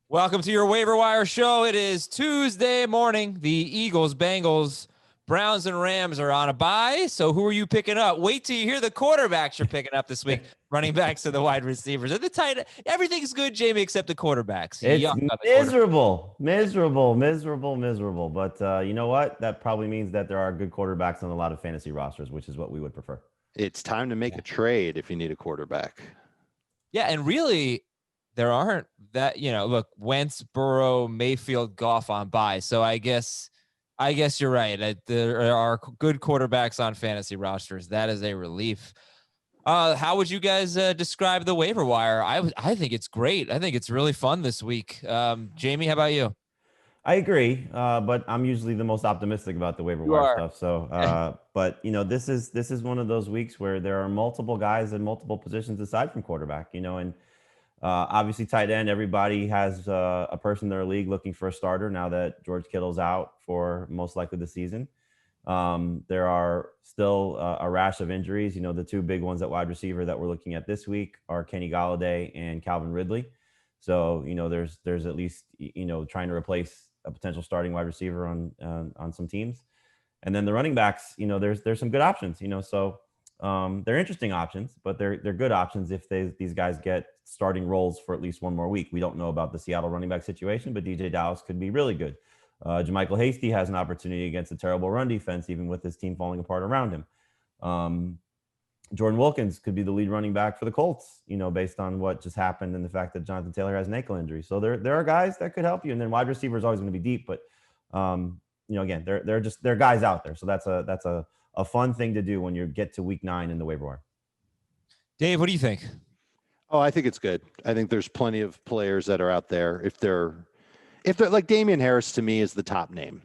Welcome to your waiver wire show. It is Tuesday morning. The Eagles, Bengals, Browns, and Rams are on a bye. So who are you picking up? Wait till you hear the quarterbacks you're picking up this week. Running backs to the wide receivers. And the tight, everything's good, Jamie, except the quarterbacks. It's miserable. But you know what? That probably means that there are good quarterbacks on a lot of fantasy rosters, which is what we would prefer. It's time to make a trade if you need a quarterback. Yeah, and really, there aren't that, look, Wentz, Burrow, Mayfield, Goff on bye. So I guess you're right. There are good quarterbacks on fantasy rosters. That is a relief. How would you guys describe the waiver wire? I think it's great. I think it's really fun this week. Jamie, how about you? I agree, but I'm usually the most optimistic about the waiver wire stuff. So, but this is one of those weeks where there are multiple guys in multiple positions aside from quarterback. And obviously tight end. Everybody has a person in their league looking for a starter now that George Kittle's out for most likely the season. There are still a rash of injuries. The two big ones at wide receiver that we're looking at this week are Kenny Gallaudet and Calvin Ridley. So, there's at least, trying to replace a potential starting wide receiver on some teams. And then the running backs, there's some good options, so they're interesting options, but they're good options if these guys get starting roles for at least one more week. We don't know about the Seattle running back situation, but DeeJay Dallas could be really good. JaMychal Hasty has an opportunity against a terrible run defense, even with his team falling apart around him. Jordan Wilkins could be the lead running back for the Colts, based on what just happened and the fact that Jonathan Taylor has an ankle injury. So there are guys that could help you. And then wide receiver is always going to be deep, but again, they're guys out there. So that's a fun thing to do when you get to week 9 in the waiver wire. Dave, what do you think? Oh, I think it's good. I think there's plenty of players that are out there. If they're like Damien Harris, to me, is the top name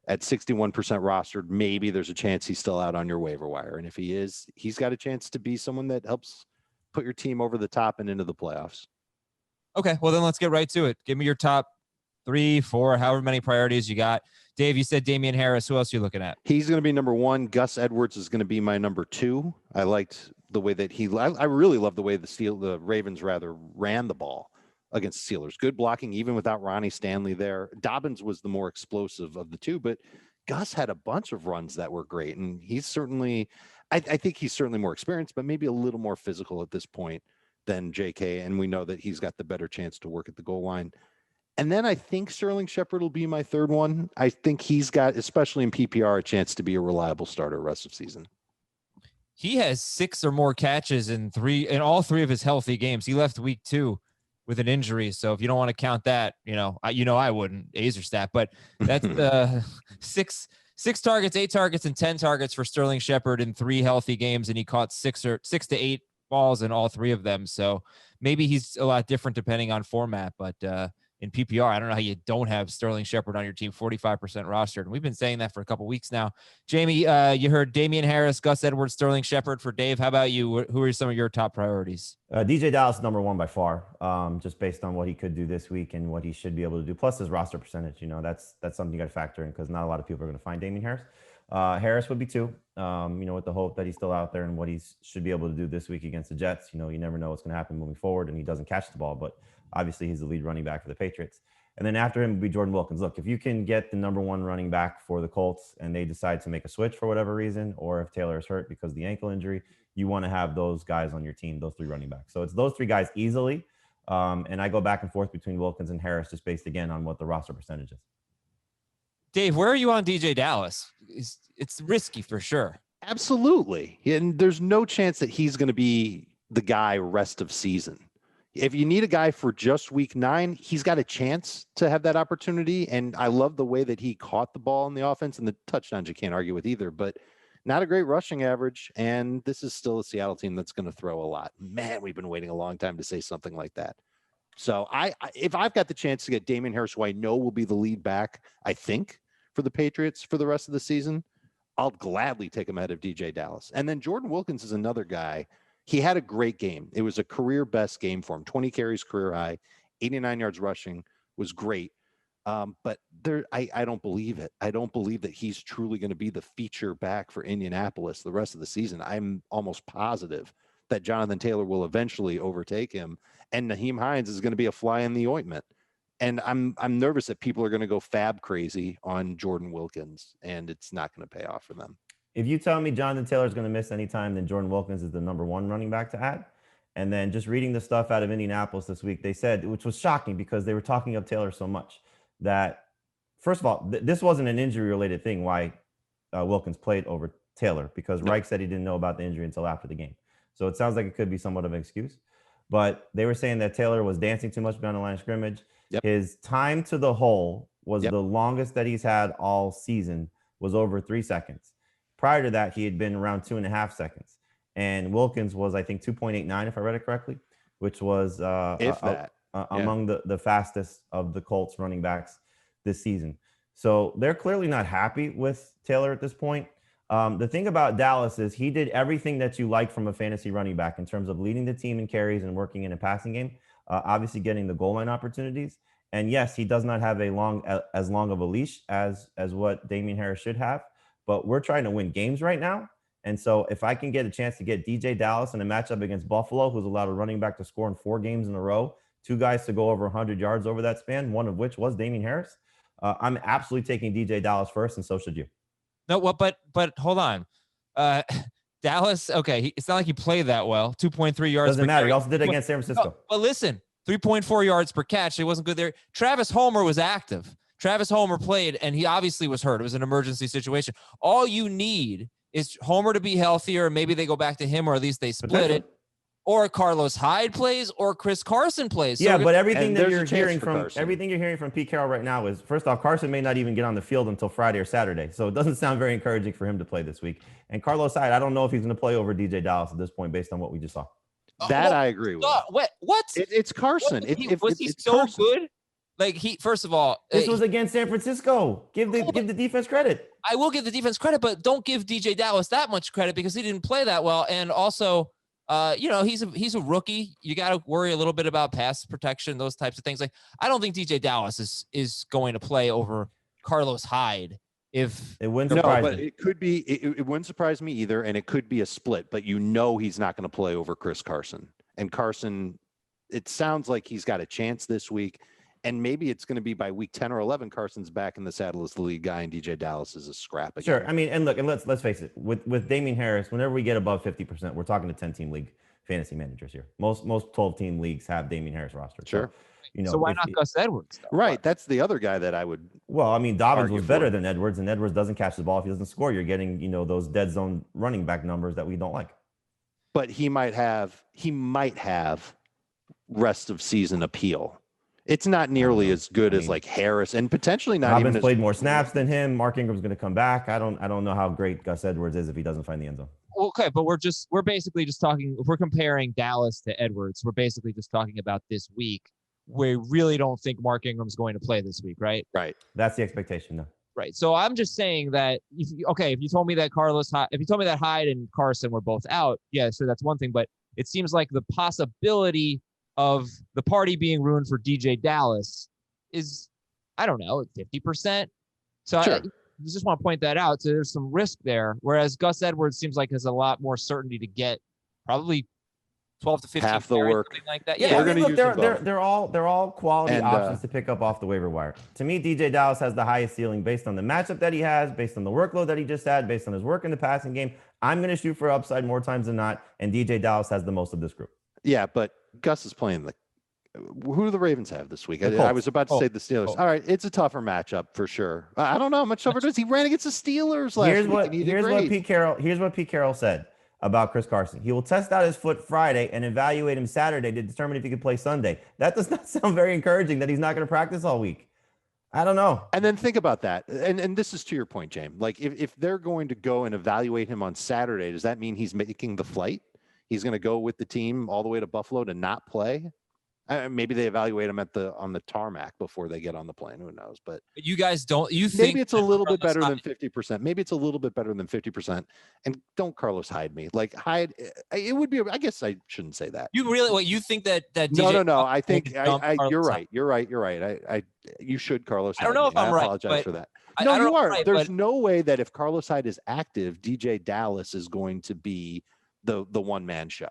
at 61% rostered. Maybe there's a chance he's still out on your waiver wire. And if he is, he's got a chance to be someone that helps put your team over the top and into the playoffs. Okay, well then let's get right to it. Give me your top 3, 4, however many priorities you got. Dave, you said Damien Harris. Who else are you looking at? He's going to be number 1. Gus Edwards is going to be my number 2. I liked the way that I really love the way the Ravens ran the ball against the Steelers. Good blocking, even without Ronnie Stanley there. Dobbins was the more explosive of the two, but Gus had a bunch of runs that were great. And he's certainly, I think he's certainly more experienced, but maybe a little more physical at this point than JK. And we know that he's got the better chance to work at the goal line. And then I think Sterling Shepard will be my third one. I think he's got, especially in PPR, a chance to be a reliable starter the rest of the season. He has 6 or more catches in all 3 of his healthy games. He left week 2 with an injury. So if you don't want to count that, I wouldn't Azer stat, but that's 6 targets, 8 targets, and 10 targets for Sterling Shepard in 3 healthy games. And he caught 6 to 8 balls in all 3 of them. So maybe he's a lot different depending on format, but in PPR, I don't know how you don't have Sterling Shepard on your team, 45% rostered. And we've been saying that for a couple weeks now. Jamie, you heard Damien Harris, Gus Edwards, Sterling Shepard. For Dave, how about you? Who are some of your top priorities? DeeJay Dallas, number 1 by far, just based on what he could do this week and what he should be able to do, plus his roster percentage. That's something you got to factor in because not a lot of people are going to find Damien Harris. Harris would be 2, with the hope that he's still out there and what he should be able to do this week against the Jets. You never know what's going to happen moving forward, and he doesn't catch the ball, but obviously he's the lead running back for the Patriots. And then after him would be Jordan Wilkins. Look, if you can get the number 1 running back for the Colts and they decide to make a switch for whatever reason, or if Taylor is hurt because of the ankle injury, you want to have those guys on your team, those 3 running backs. So it's those 3 guys easily. And I go back and forth between Wilkins and Harris just based, again, on what the roster percentage is. Dave, where are you on DeeJay Dallas? It's risky for sure. Absolutely. And there's no chance that he's going to be the guy rest of season. If you need a guy for just week 9, he's got a chance to have that opportunity. And I love the way that he caught the ball in the offense, and the touchdowns you can't argue with either, but not a great rushing average. And this is still a Seattle team that's going to throw a lot. Man, we've been waiting a long time to say something like that. So if I've got the chance to get Damien Harris, who I know will be the lead back, I think, for the Patriots for the rest of the season, I'll gladly take him ahead of DeeJay Dallas. And then Jordan Wilkins is another guy. He had a great game. It was a career best game for him. 20 carries, career high, 89 yards rushing, was great. But I don't believe it. I don't believe that he's truly going to be the feature back for Indianapolis the rest of the season. I'm almost positive that Jonathan Taylor will eventually overtake him, and Nyheim Hines is going to be a fly in the ointment. And I'm nervous that people are going to go fab crazy on Jordan Wilkins, and it's not going to pay off for them. If you tell me Jonathan Taylor is going to miss any time, then Jordan Wilkins is the number 1 running back to add. And then just reading the stuff out of Indianapolis this week, they said, which was shocking because they were talking up Taylor so much, that first of all, this wasn't an injury-related thing why Wilkins played over Taylor, because Reich said he didn't know about the injury until after the game. So it sounds like it could be somewhat of an excuse. But they were saying that Taylor was dancing too much beyond the line of scrimmage. Yep. His time to the hole was the longest that he's had all season, was over 3 seconds. Prior to that, he had been around 2.5 seconds. And Wilkins was, I think, 2.89, if I read it correctly, which was among the fastest of the Colts running backs this season. So they're clearly not happy with Taylor at this point. The thing about Dallas is he did everything that you like from a fantasy running back in terms of leading the team in carries and working in a passing game, obviously getting the goal line opportunities. And yes, he does not have as long of a leash as what Damien Harris should have. But we're trying to win games right now. And so if I can get a chance to get DeeJay Dallas in a matchup against Buffalo, who's allowed a running back to score in 4 games in a row, 2 guys to go over 100 yards over that span, one of which was Damien Harris, I'm absolutely taking DeeJay Dallas first, and so should you. No, well, but hold on. Dallas, okay, it's not like he played that well. 2.3 yards. Doesn't matter. He also did it against San Francisco. No, but listen, 3.4 yards per catch. It wasn't good there. Travis Homer was active. Travis Homer played, and he obviously was hurt. It was an emergency situation. All you need is Homer to be healthier, and maybe they go back to him, or at least they split it. Or Carlos Hyde plays, or Chris Carson plays. So but everything that you're hearing from Pete Carroll right now is, first off, Carson may not even get on the field until Friday or Saturday, so it doesn't sound very encouraging for him to play this week. And Carlos Hyde, I don't know if he's going to play over DeeJay Dallas at this point, based on what we just saw. I agree with. What? It's Carson. Was he so Carson. Good? Like first of all, this was against San Francisco. Give the defense credit. I will give the defense credit, but don't give DeeJay Dallas that much credit because he didn't play that well. And also, he's a rookie. You got to worry a little bit about pass protection, those types of things. Like I don't think DeeJay Dallas is going to play over Carlos Hyde. If it wouldn't surprise me. It could be. It wouldn't surprise me either, and it could be a split. But he's not going to play over Chris Carson. And Carson, it sounds like he's got a chance this week. And maybe it's going to be by week 10 or 11, Carson's back in the saddle as the lead guy, and DeeJay Dallas is a scrap again. Sure. I mean, and look, and let's face it. With Damien Harris, whenever we get above 50%, we're talking to 10-team league fantasy managers here. Most 12-team leagues have Damien Harris rostered. Sure. So why not Gus Edwards? Though? Right. That's the other guy that I would. Well, I mean, Dobbins was better than Edwards, and Edwards doesn't catch the ball. If he doesn't score, you're getting those dead zone running back numbers that we don't like. But he might have rest of season appeal. It's not nearly as good as like Harris, and potentially not Dobbins even played more snaps than him. Mark Ingram's going to come back. I don't know how great Gus Edwards is if he doesn't find the end zone. Okay, but we're basically just talking. If we're comparing Dallas to Edwards, we're basically just talking about this week. We really don't think Mark Ingram's going to play this week, right? Right. That's the expectation, though. Right. So I'm just saying that if you told me that Hyde and Carson were both out, yeah, so that's one thing. But it seems like the possibility of the party being ruined for DeeJay Dallas is, I don't know, 50%. So sure. I just want to point that out. So there's some risk there. Whereas Gus Edwards seems like has a lot more certainty to get probably 12 to 15 half the work, something like that. Yeah, I mean, look, they're all quality options to pick up off the waiver wire. To me, DeeJay Dallas has the highest ceiling based on the matchup that he has, based on the workload that he just had, based on his work in the passing game. I'm going to shoot for upside more times than not, and DeeJay Dallas has the most of this group. Yeah, but Gus is playing who do the Ravens have this week? I was about to say the Steelers. All right, it's a tougher matchup for sure. I don't know how much tougher it is. He ran against the Steelers last week. Here's what Pete Carroll said about Chris Carson. He will test out his foot Friday and evaluate him Saturday to determine if he can play Sunday. That does not sound very encouraging that he's not going to practice all week. I don't know. And then think about that. And this is to your point, James. Like if they're going to go and evaluate him on Saturday, does that mean he's making the flight? He's going to go with the team all the way to Buffalo to not play? Maybe they evaluate him on the tarmac before they get on the plane. Who knows? But you guys don't. You think maybe it's a little bit better than 50%. Maybe it's a little bit better than 50%. And don't Carlos Hyde me. Like Hyde, it would be. I guess I shouldn't say that. You really? What you think that No. I think you're right. You're right. You should Carlos. I don't know if I'm right. I apologize for that. No, you are. Right, There's no way that if Carlos Hyde is active, DeeJay Dallas is going to be the one-man show.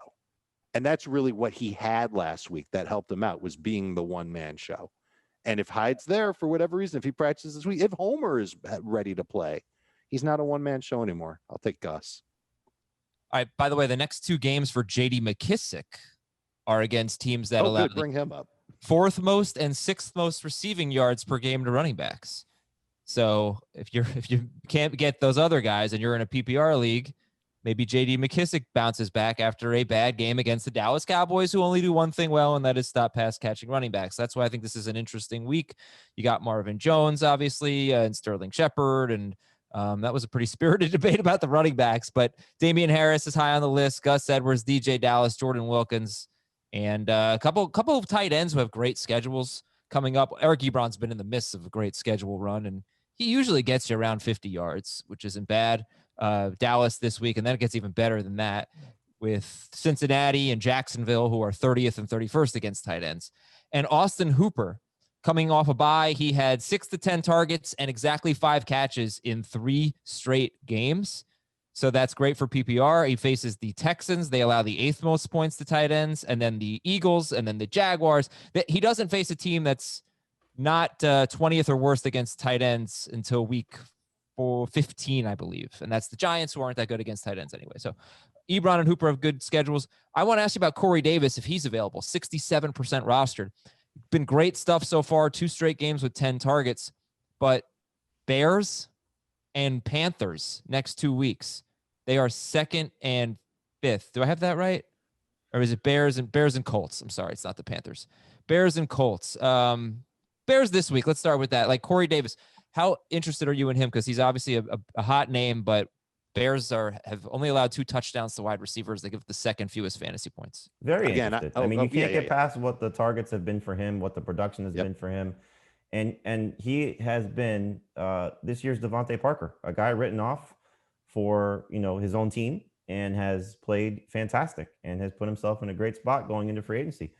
And that's really what he had last week that helped him out, was being the one-man show. And if Hyde's there for whatever reason, if he practices this week, if Homer is ready to play, he's not a one-man show anymore. I'll take Gus. All right. By the way, the next 2 games for J.D. McKissick are against teams that allow bring him up. 4th most and 6th most receiving yards per game to running backs. So if you can't get those other guys and you're in a PPR league, maybe J.D. McKissick bounces back after a bad game against the Dallas Cowboys, who only do one thing well, and that is stop pass catching running backs. That's why I think this is an interesting week. You got Marvin Jones, obviously, and Sterling Shepard, and that was a pretty spirited debate about the running backs. But Damien Harris is high on the list. Gus Edwards, DeeJay Dallas, Jordan Wilkins, and a couple of tight ends who have great schedules coming up. Eric Ebron's been in the midst of a great schedule run, and he usually gets you around 50 yards, which isn't bad. Dallas this week, and then it gets even better than that with Cincinnati and Jacksonville, who are 30th and 31st against tight ends. And Austin Hooper, coming off a bye, he had 6 to 10 targets and exactly 5 catches in 3 straight games. So that's great for PPR. He faces the Texans. They allow the 8th most points to tight ends, and then the Eagles, and then the Jaguars. He doesn't face a team that's not 20th or worst against tight ends until week 15, I believe. And that's the Giants, who aren't that good against tight ends anyway. So Ebron and Hooper have good schedules. I want to ask you about Corey Davis, if he's available. 67% rostered. Been great stuff so far. 2 straight games with 10 targets. But Bears and Panthers next 2 weeks, they are 2nd and 5th. Do I have that right? Or is it Bears and Colts? I'm sorry, it's not the Panthers. Bears and Colts. Bears this week. Let's start with that. Like Corey Davis, how interested are you in him? Because he's obviously a hot name, but Bears have only allowed 2 touchdowns to wide receivers. They give the 2nd fewest fantasy points. Very interested. I mean, you can't get past what the targets have been for him, what the production has been for him. And he has been this year's Devontae Parker, a guy written off for, his own team, and has played fantastic and has put himself in a great spot going into free agency.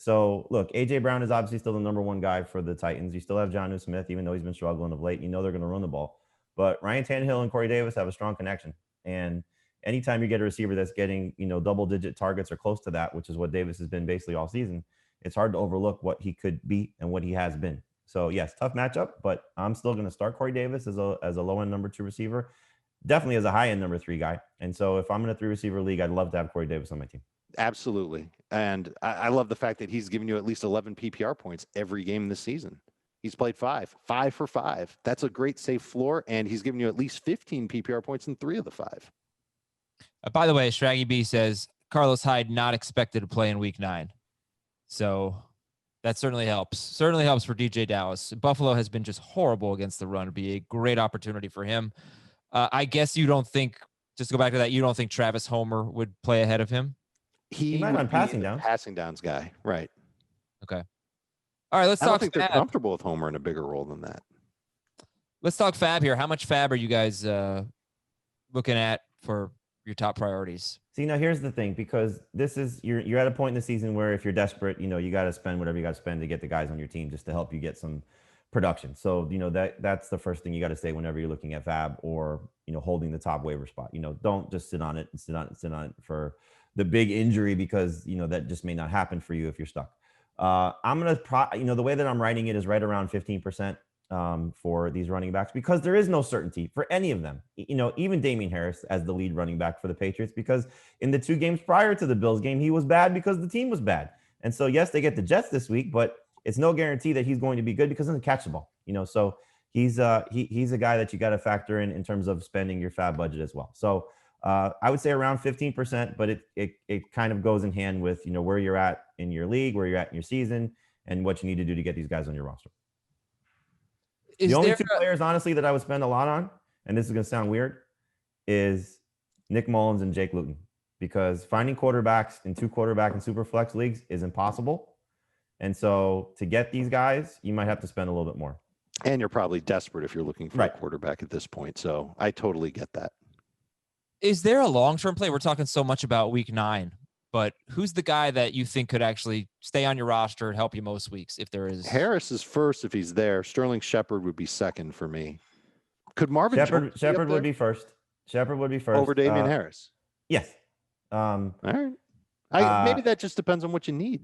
So, look, A.J. Brown is obviously still the number 1 guy for the Titans. You still have Jonnu Smith, even though he's been struggling of late. They're going to run the ball. But Ryan Tannehill and Corey Davis have a strong connection. And anytime you get a receiver that's getting, double-digit targets or close to that, which is what Davis has been basically all season, it's hard to overlook what he could be and what he has been. So, yes, tough matchup, but I'm still going to start Corey Davis as a low-end number 2 receiver, definitely as a high-end number 3 guy. And so if I'm in a 3-receiver league, I'd love to have Corey Davis on my team. Absolutely. And I love the fact that he's giving you at least 11 PPR points every game this season. He's played 5 for 5. That's a great safe floor, and he's giving you at least 15 PPR points in 3 of the 5. By the way, Shraggy B says Carlos Hyde not expected to play in week 9. So that certainly helps. Certainly helps for DeeJay Dallas. Buffalo has been just horrible against the run. It'd be a great opportunity for him. I guess you don't think, just to go back to that, you don't think Travis Homer would play ahead of him? He might on passing downs. Passing downs guy, right? Okay. All right, let's talk. I don't think they're comfortable with Homer in a bigger role than that. Let's talk fab here. How much fab are you guys looking at for your top priorities? See, now here's the thing, because this is you're at a point in the season where if you're desperate, you got to spend whatever you got to spend to get the guys on your team just to help you get some production. So that's the first thing you got to say whenever you're looking at fab or holding the top waiver spot. Don't just sit on it and sit on it for the big injury, because that just may not happen for you if you're stuck. I'm gonna the way that I'm writing it is right around 15% for these running backs, because there is no certainty for any of them. Even Damien Harris as the lead running back for the Patriots, because in the 2 games prior to the Bills game, he was bad because the team was bad. And so yes, they get the Jets this week, but it's no guarantee that he's going to be good because he doesn't catch the ball. So he's a guy that you got to factor in terms of spending your fab budget as well. So I would say around 15%, but it kind of goes in hand with, where you're at in your league, where you're at in your season, and what you need to do to get these guys on your roster. The only 2 players, honestly, that I would spend a lot on, and this is going to sound weird, is Nick Mullins and Jake Luton, because finding quarterbacks in 2 quarterback and super flex leagues is impossible. And so to get these guys, you might have to spend a little bit more. And you're probably desperate if you're looking for a quarterback at this point. So I totally get that. Is there a long-term play? We're talking so much about week 9, but who's the guy that you think could actually stay on your roster and help you most weeks if there is? Harris is first if he's there. Sterling Shepard would be second for me. Could Marvin Jones Shepard would be first. Shepard would be first. Over Damien Harris? Yes. All right. Maybe that just depends on what you need.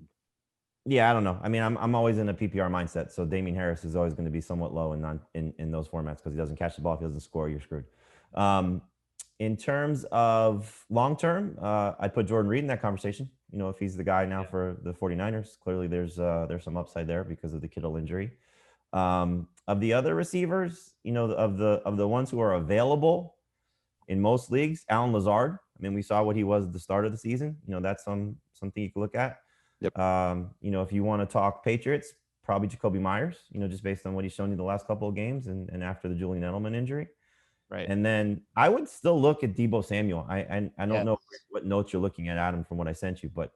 Yeah, I don't know. I mean, I'm always in a PPR mindset, so Damien Harris is always going to be somewhat low in those formats because he doesn't catch the ball. If he doesn't score, you're screwed. In terms of long term, I'd put Jordan Reed in that conversation. You know, if he's the guy now for the 49ers, clearly there's some upside there because of the Kittle injury. Of the other receivers, you know, of the ones who are available in most leagues, Alan Lazard. I mean, we saw what he was at the start of the season. You know, that's something you can look at. Yep. You know, if you want to talk Patriots, probably Jacoby Myers, you know, just based on what he's shown you the last couple of games and after the Julian Edelman injury. Right. And then I would still look at Deebo Samuel. I don't know what notes you're looking at, Adam, from what I sent you, but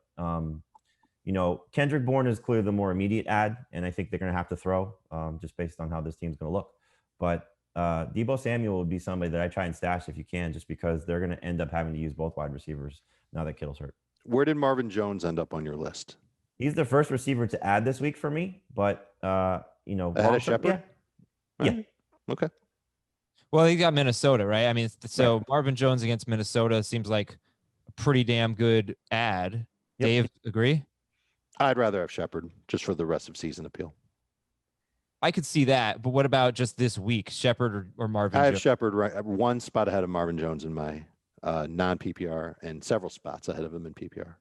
you know, Kendrick Bourne is clearly the more immediate ad, and I think they're going to have to throw just based on how this team's going to look. But Deebo Samuel would be somebody that I try and stash if you can, just because they're going to end up having to use both wide receivers now that Kittle's hurt. Where did Marvin Jones end up on your list? He's the first receiver to add this week for me, but you know, ahead of Shepard? Yeah. Okay. Well, he got Minnesota, right? I mean, so right. Marvin Jones against Minnesota seems like a pretty damn good ad. Yep. Dave, agree? I'd rather have Shepard just for the rest of season appeal. I could see that, but what about just this week, Shepard or Marvin? I have Jones? Shepard right one spot ahead of Marvin Jones in my non-PPR and several spots ahead of him in PPR.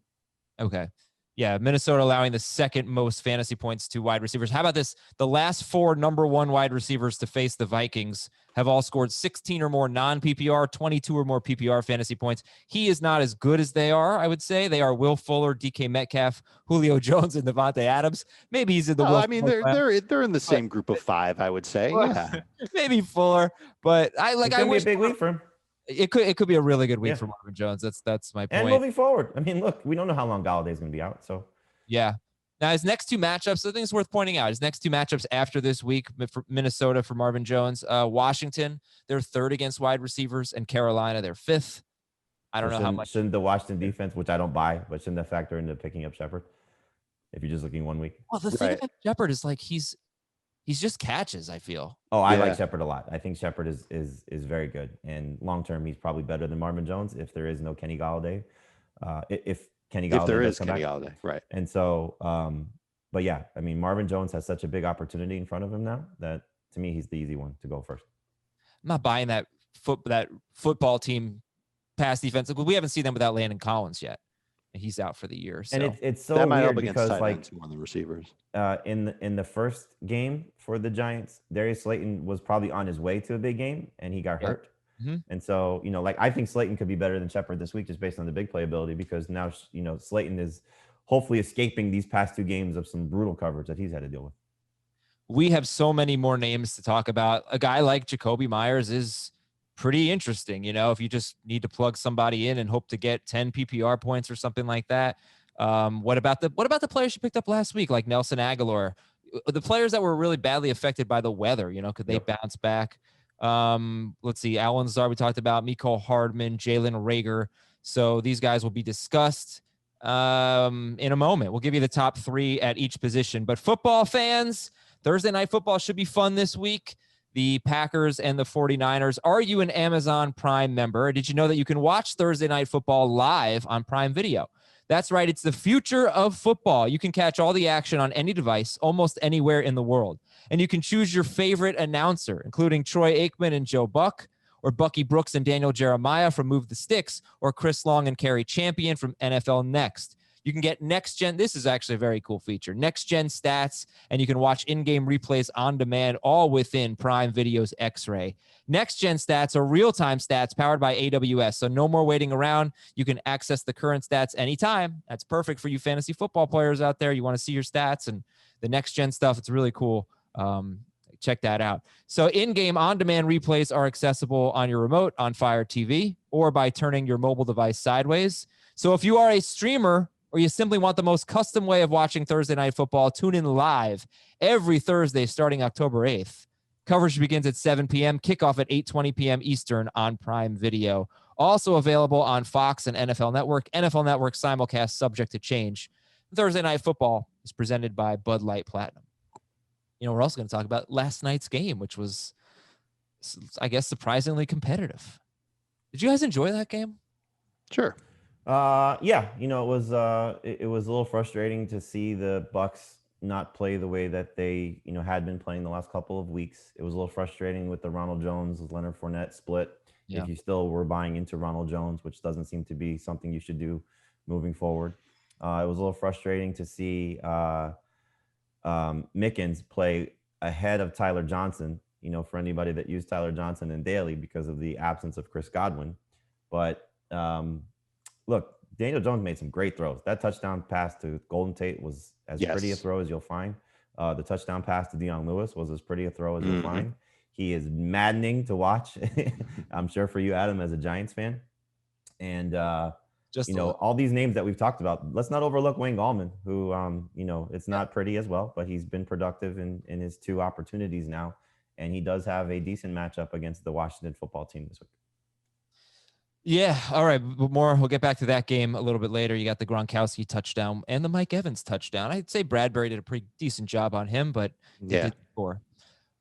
Okay. Yeah, Minnesota allowing the second most fantasy points to wide receivers. How about this? The last 4 number 1 wide receivers to face the Vikings have all scored 16 or more non-PPR, 22 or more PPR fantasy points. He is not as good as they are, I would say. They are Will Fuller, DK Metcalf, Julio Jones, and Devontae Adams. Maybe he's in the I mean, they're in the same group of 5, I would say. Yeah. Maybe Fuller, but I wish be a big week for him. It could be a really good week for Marvin Jones. That's my point. And moving forward, I mean, look, we don't know how long Gallaudet is going to be out. So yeah. Now his next 2 matchups, I think it's worth pointing out. His next 2 matchups after this week for Minnesota for Marvin Jones, Washington, they're 3rd against wide receivers, and Carolina, they're 5th. I don't know how much. Shouldn't the Washington defense, which I don't buy, but shouldn't that factor into picking up Shepard if you're just looking 1 week? Well, the thing about Shepard is like he's just catches, I feel. Oh, I like Shepard a lot. I think Shepard is very good. And long term, he's probably better than Marvin Jones if there is no Kenny Gallaudet. If there is Kenny Gallaudet, right. And so, but yeah, I mean, Marvin Jones has such a big opportunity in front of him now that to me, he's the easy one to go first. I'm not buying that football team pass defense. We haven't seen them without Landon Collins yet. He's out for the year. So. And it's so that might weird help against because like more than receivers. In the first game for the Giants, Darius Slayton was probably on his way to a big game and he got hurt. Mm-hmm. And so, you know, like I think Slayton could be better than Shepard this week just based on the big playability because now, you know, Slayton is hopefully escaping these past 2 games of some brutal coverage that he's had to deal with. We have so many more names to talk about. A guy like Jacoby Myers is pretty interesting. You know, if you just need to plug somebody in and hope to get 10 PPR points or something like that. What about the players you picked up last week, like Nelson Aguilar, the players that were really badly affected by the weather? You know, could they bounce back? Let's see, Alan Lazard we talked about, Mecole Hardman, Jalen Reagor. So these guys will be discussed in a moment. We'll give you the top 3 at each position. But football fans, Thursday Night Football should be fun this week. The Packers and the 49ers. Are you an Amazon Prime member? Did you know that you can watch Thursday Night Football live on Prime Video? That's right. It's the future of football. You can catch all the action on any device, almost anywhere in the world. And you can choose your favorite announcer, including Troy Aikman and Joe Buck, or Bucky Brooks and Daniel Jeremiah from Move the Sticks, or Chris Long and Kerry Champion from NFL Next. You can get next gen. This is actually a very cool feature. Next gen stats, and you can watch in-game replays on demand, all within Prime Video's X-Ray. Next gen stats are real-time stats powered by AWS, so no more waiting around. You can access the current stats anytime. That's perfect for you fantasy football players out there. You want to see your stats and the next gen stuff. It's really cool. Check that out. So in-game on-demand replays are accessible on your remote, on Fire TV, or by turning your mobile device sideways. So if you are a streamer or you simply want the most custom way of watching Thursday Night Football, tune in live every Thursday starting October 8th. Coverage begins at 7 p.m., kickoff at 8:20 p.m. Eastern on Prime Video. Also available on Fox and NFL Network. NFL Network simulcast subject to change. Thursday Night Football is presented by Bud Light Platinum. You know, we're also going to talk about last night's game, which was, I guess, surprisingly competitive. Did you guys enjoy that game? Sure. Yeah, it was a little frustrating to see the Bucs not play the way that they, had been playing the last couple of weeks. It was a little frustrating with the Ronald Jones, Leonard Fournette split. Yeah. If you still were buying into Ronald Jones, which doesn't seem to be something you should do moving forward. It was a little frustrating to see Mickens play ahead of Tyler Johnson, for anybody that used Tyler Johnson in daily because of the absence of Chris Godwin. But look, Daniel Jones made some great throws. That touchdown pass to Golden Tate was as pretty a throw as you'll find. The touchdown pass to Dion Lewis was as pretty a throw as you'll find. He is maddening to watch, I'm sure, for you, Adam, as a Giants fan. And, all these names that we've talked about, let's not overlook Wayne Gallman, who, it's not pretty as well, but he's been productive in his 2 opportunities now. And he does have a decent matchup against the Washington football team this week. Yeah. All right. But more, we'll get back to that game a little bit later. You got the Gronkowski touchdown and the Mike Evans touchdown. I'd say Bradbury did a pretty decent job on him, but he did score.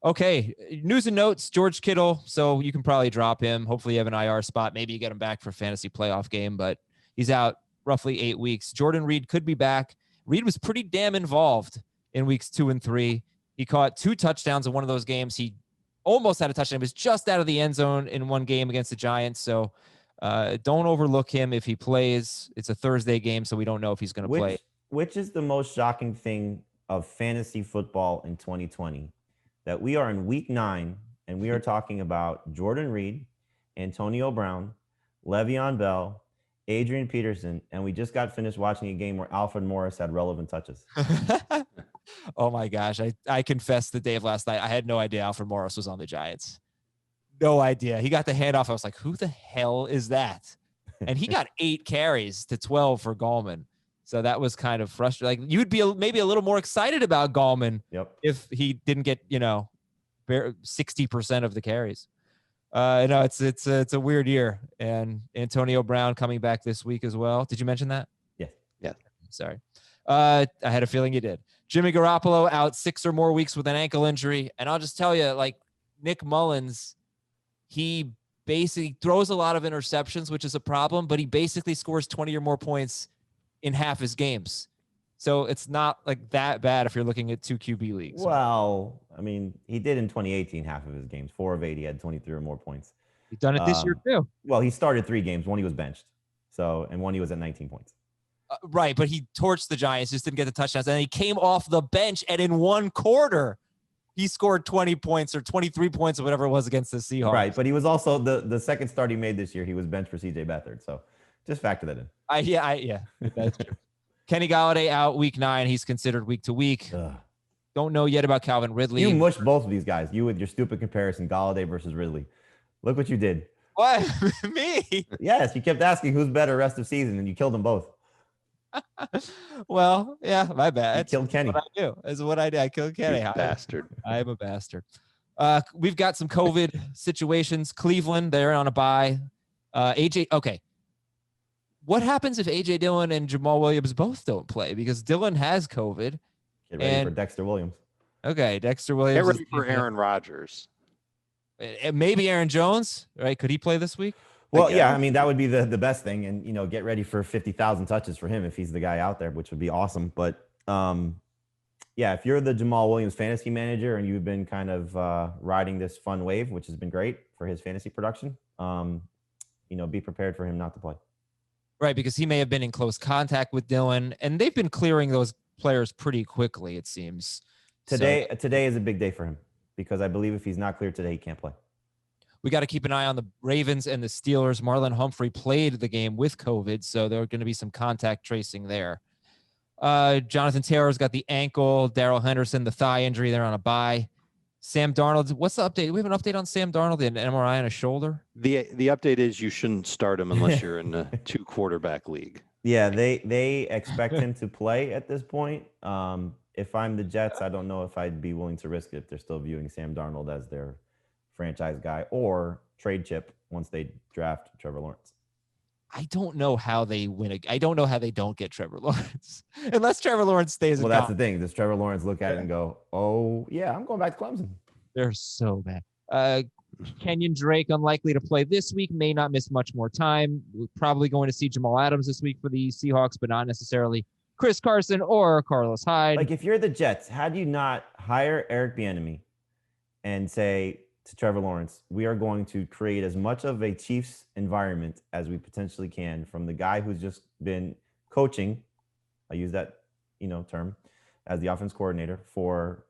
Okay. News and notes, George Kittle. So you can probably drop him. Hopefully you have an IR spot. Maybe you get him back for a fantasy playoff game, but he's out roughly 8 weeks. Jordan Reed could be back. Reed was pretty damn involved in weeks 2 and 3. He caught 2 touchdowns in one of those games. He almost had a touchdown. He was just out of the end zone in one game against the Giants. So don't overlook him if he plays. It's a Thursday game, so we don't know if he's going to play. Which is the most shocking thing of fantasy football in 2020? That we are in week 9 and we are talking about Jordan Reed, Antonio Brown, Le'Veon Bell, Adrian Peterson, and we just got finished watching a game where Alfred Morris had relevant touches. Oh my gosh. I confessed the day of last night. I had no idea Alfred Morris was on the Giants. No idea. He got the handoff. I was like, who the hell is that? And he got 8 carries to 12 for Gallman. So that was kind of frustrating. Like, you'd be maybe a little more excited about Gallman if he didn't get, 60% of the carries. It's a weird year. And Antonio Brown coming back this week as well. Did you mention that? Yes. Yeah. Sorry. I had a feeling you did. Jimmy Garoppolo out 6 or more weeks with an ankle injury. And I'll just tell you, like, Nick Mullins, he basically throws a lot of interceptions, which is a problem, but he basically scores 20 or more points in half his games. So it's not like that bad if you're looking at 2 QB leagues. Well, I mean, he did in 2018, half of his games, 4 of 8, he had 23 or more points. He's done it this year too. Well, he started 3 games. 1 he was benched. And 1 he was at 19 points. Right, but he torched the Giants, just didn't get the touchdowns. And he came off the bench, and in 1 quarter, he scored 20 points or 23 points or whatever it was against the Seahawks. Right, but he was also the second start he made this year. He was benched for C.J. Beathard, so just factor that in. Yeah, that's true. Kenny Gallaudet out week 9. He's considered week to week. Don't know yet about Calvin Ridley. You mushed both of these guys. You with your stupid comparison, Gallaudet versus Ridley. Look what you did. What? Me? Yes, you kept asking who's better rest of season, and you killed them both. Well, yeah, my bad. You killed Kenny. What I do. That's what I did. I killed Kenny. Bastard. I am a bastard. We've got some COVID situations. Cleveland, they're on a bye. AJ, okay. What happens if AJ Dillon and Jamal Williams both don't play? Because Dillon has COVID. Get ready for Dexter Williams. Okay, Dexter Williams. Get ready for Aaron Rodgers. And maybe Aaron Jones, right? Could he play this week? Well, yeah, I mean, that would be the best thing. And, get ready for 50,000 touches for him if he's the guy out there, which would be awesome. But, yeah, if you're the Jamal Williams fantasy manager and you've been kind of riding this fun wave, which has been great for his fantasy production, be prepared for him not to play. Right, because he may have been in close contact with Dillon, and they've been clearing those players pretty quickly, it seems. Today is a big day for him because I believe if he's not cleared today, he can't play. We got to keep an eye on the Ravens and the Steelers. Marlon Humphrey played the game with COVID, so there are going to be some contact tracing there. Jonathan Taylor's got the ankle. Darrell Henderson, the thigh injury. They're on a bye. Sam Darnold, what's the update? Do we have an update on Sam Darnold, an MRI on his shoulder? The update is you shouldn't start him unless you're in a 2-quarterback league. Yeah, they expect him to play at this point. If I'm the Jets, I don't know if I'd be willing to risk it if they're still viewing Sam Darnold as their franchise guy or trade chip once they draft Trevor Lawrence. I don't know how they win. I don't know how they don't get Trevor Lawrence unless Trevor Lawrence stays. Well, that's the thing. Does Trevor Lawrence look at it and go, "Oh yeah, I'm going back to Clemson"? They're so bad. Kenyon Drake unlikely to play this week, may not miss much more time. We're probably going to see Jamal Adams this week for the Seahawks, but not necessarily Chris Carson or Carlos Hyde. Like, if you're the Jets, how do you not hire Eric Bieniemy and say to Trevor Lawrence, we are going to create as much of a Chiefs environment as we potentially can from the guy who's just been coaching, I use that, term, as the offense coordinator for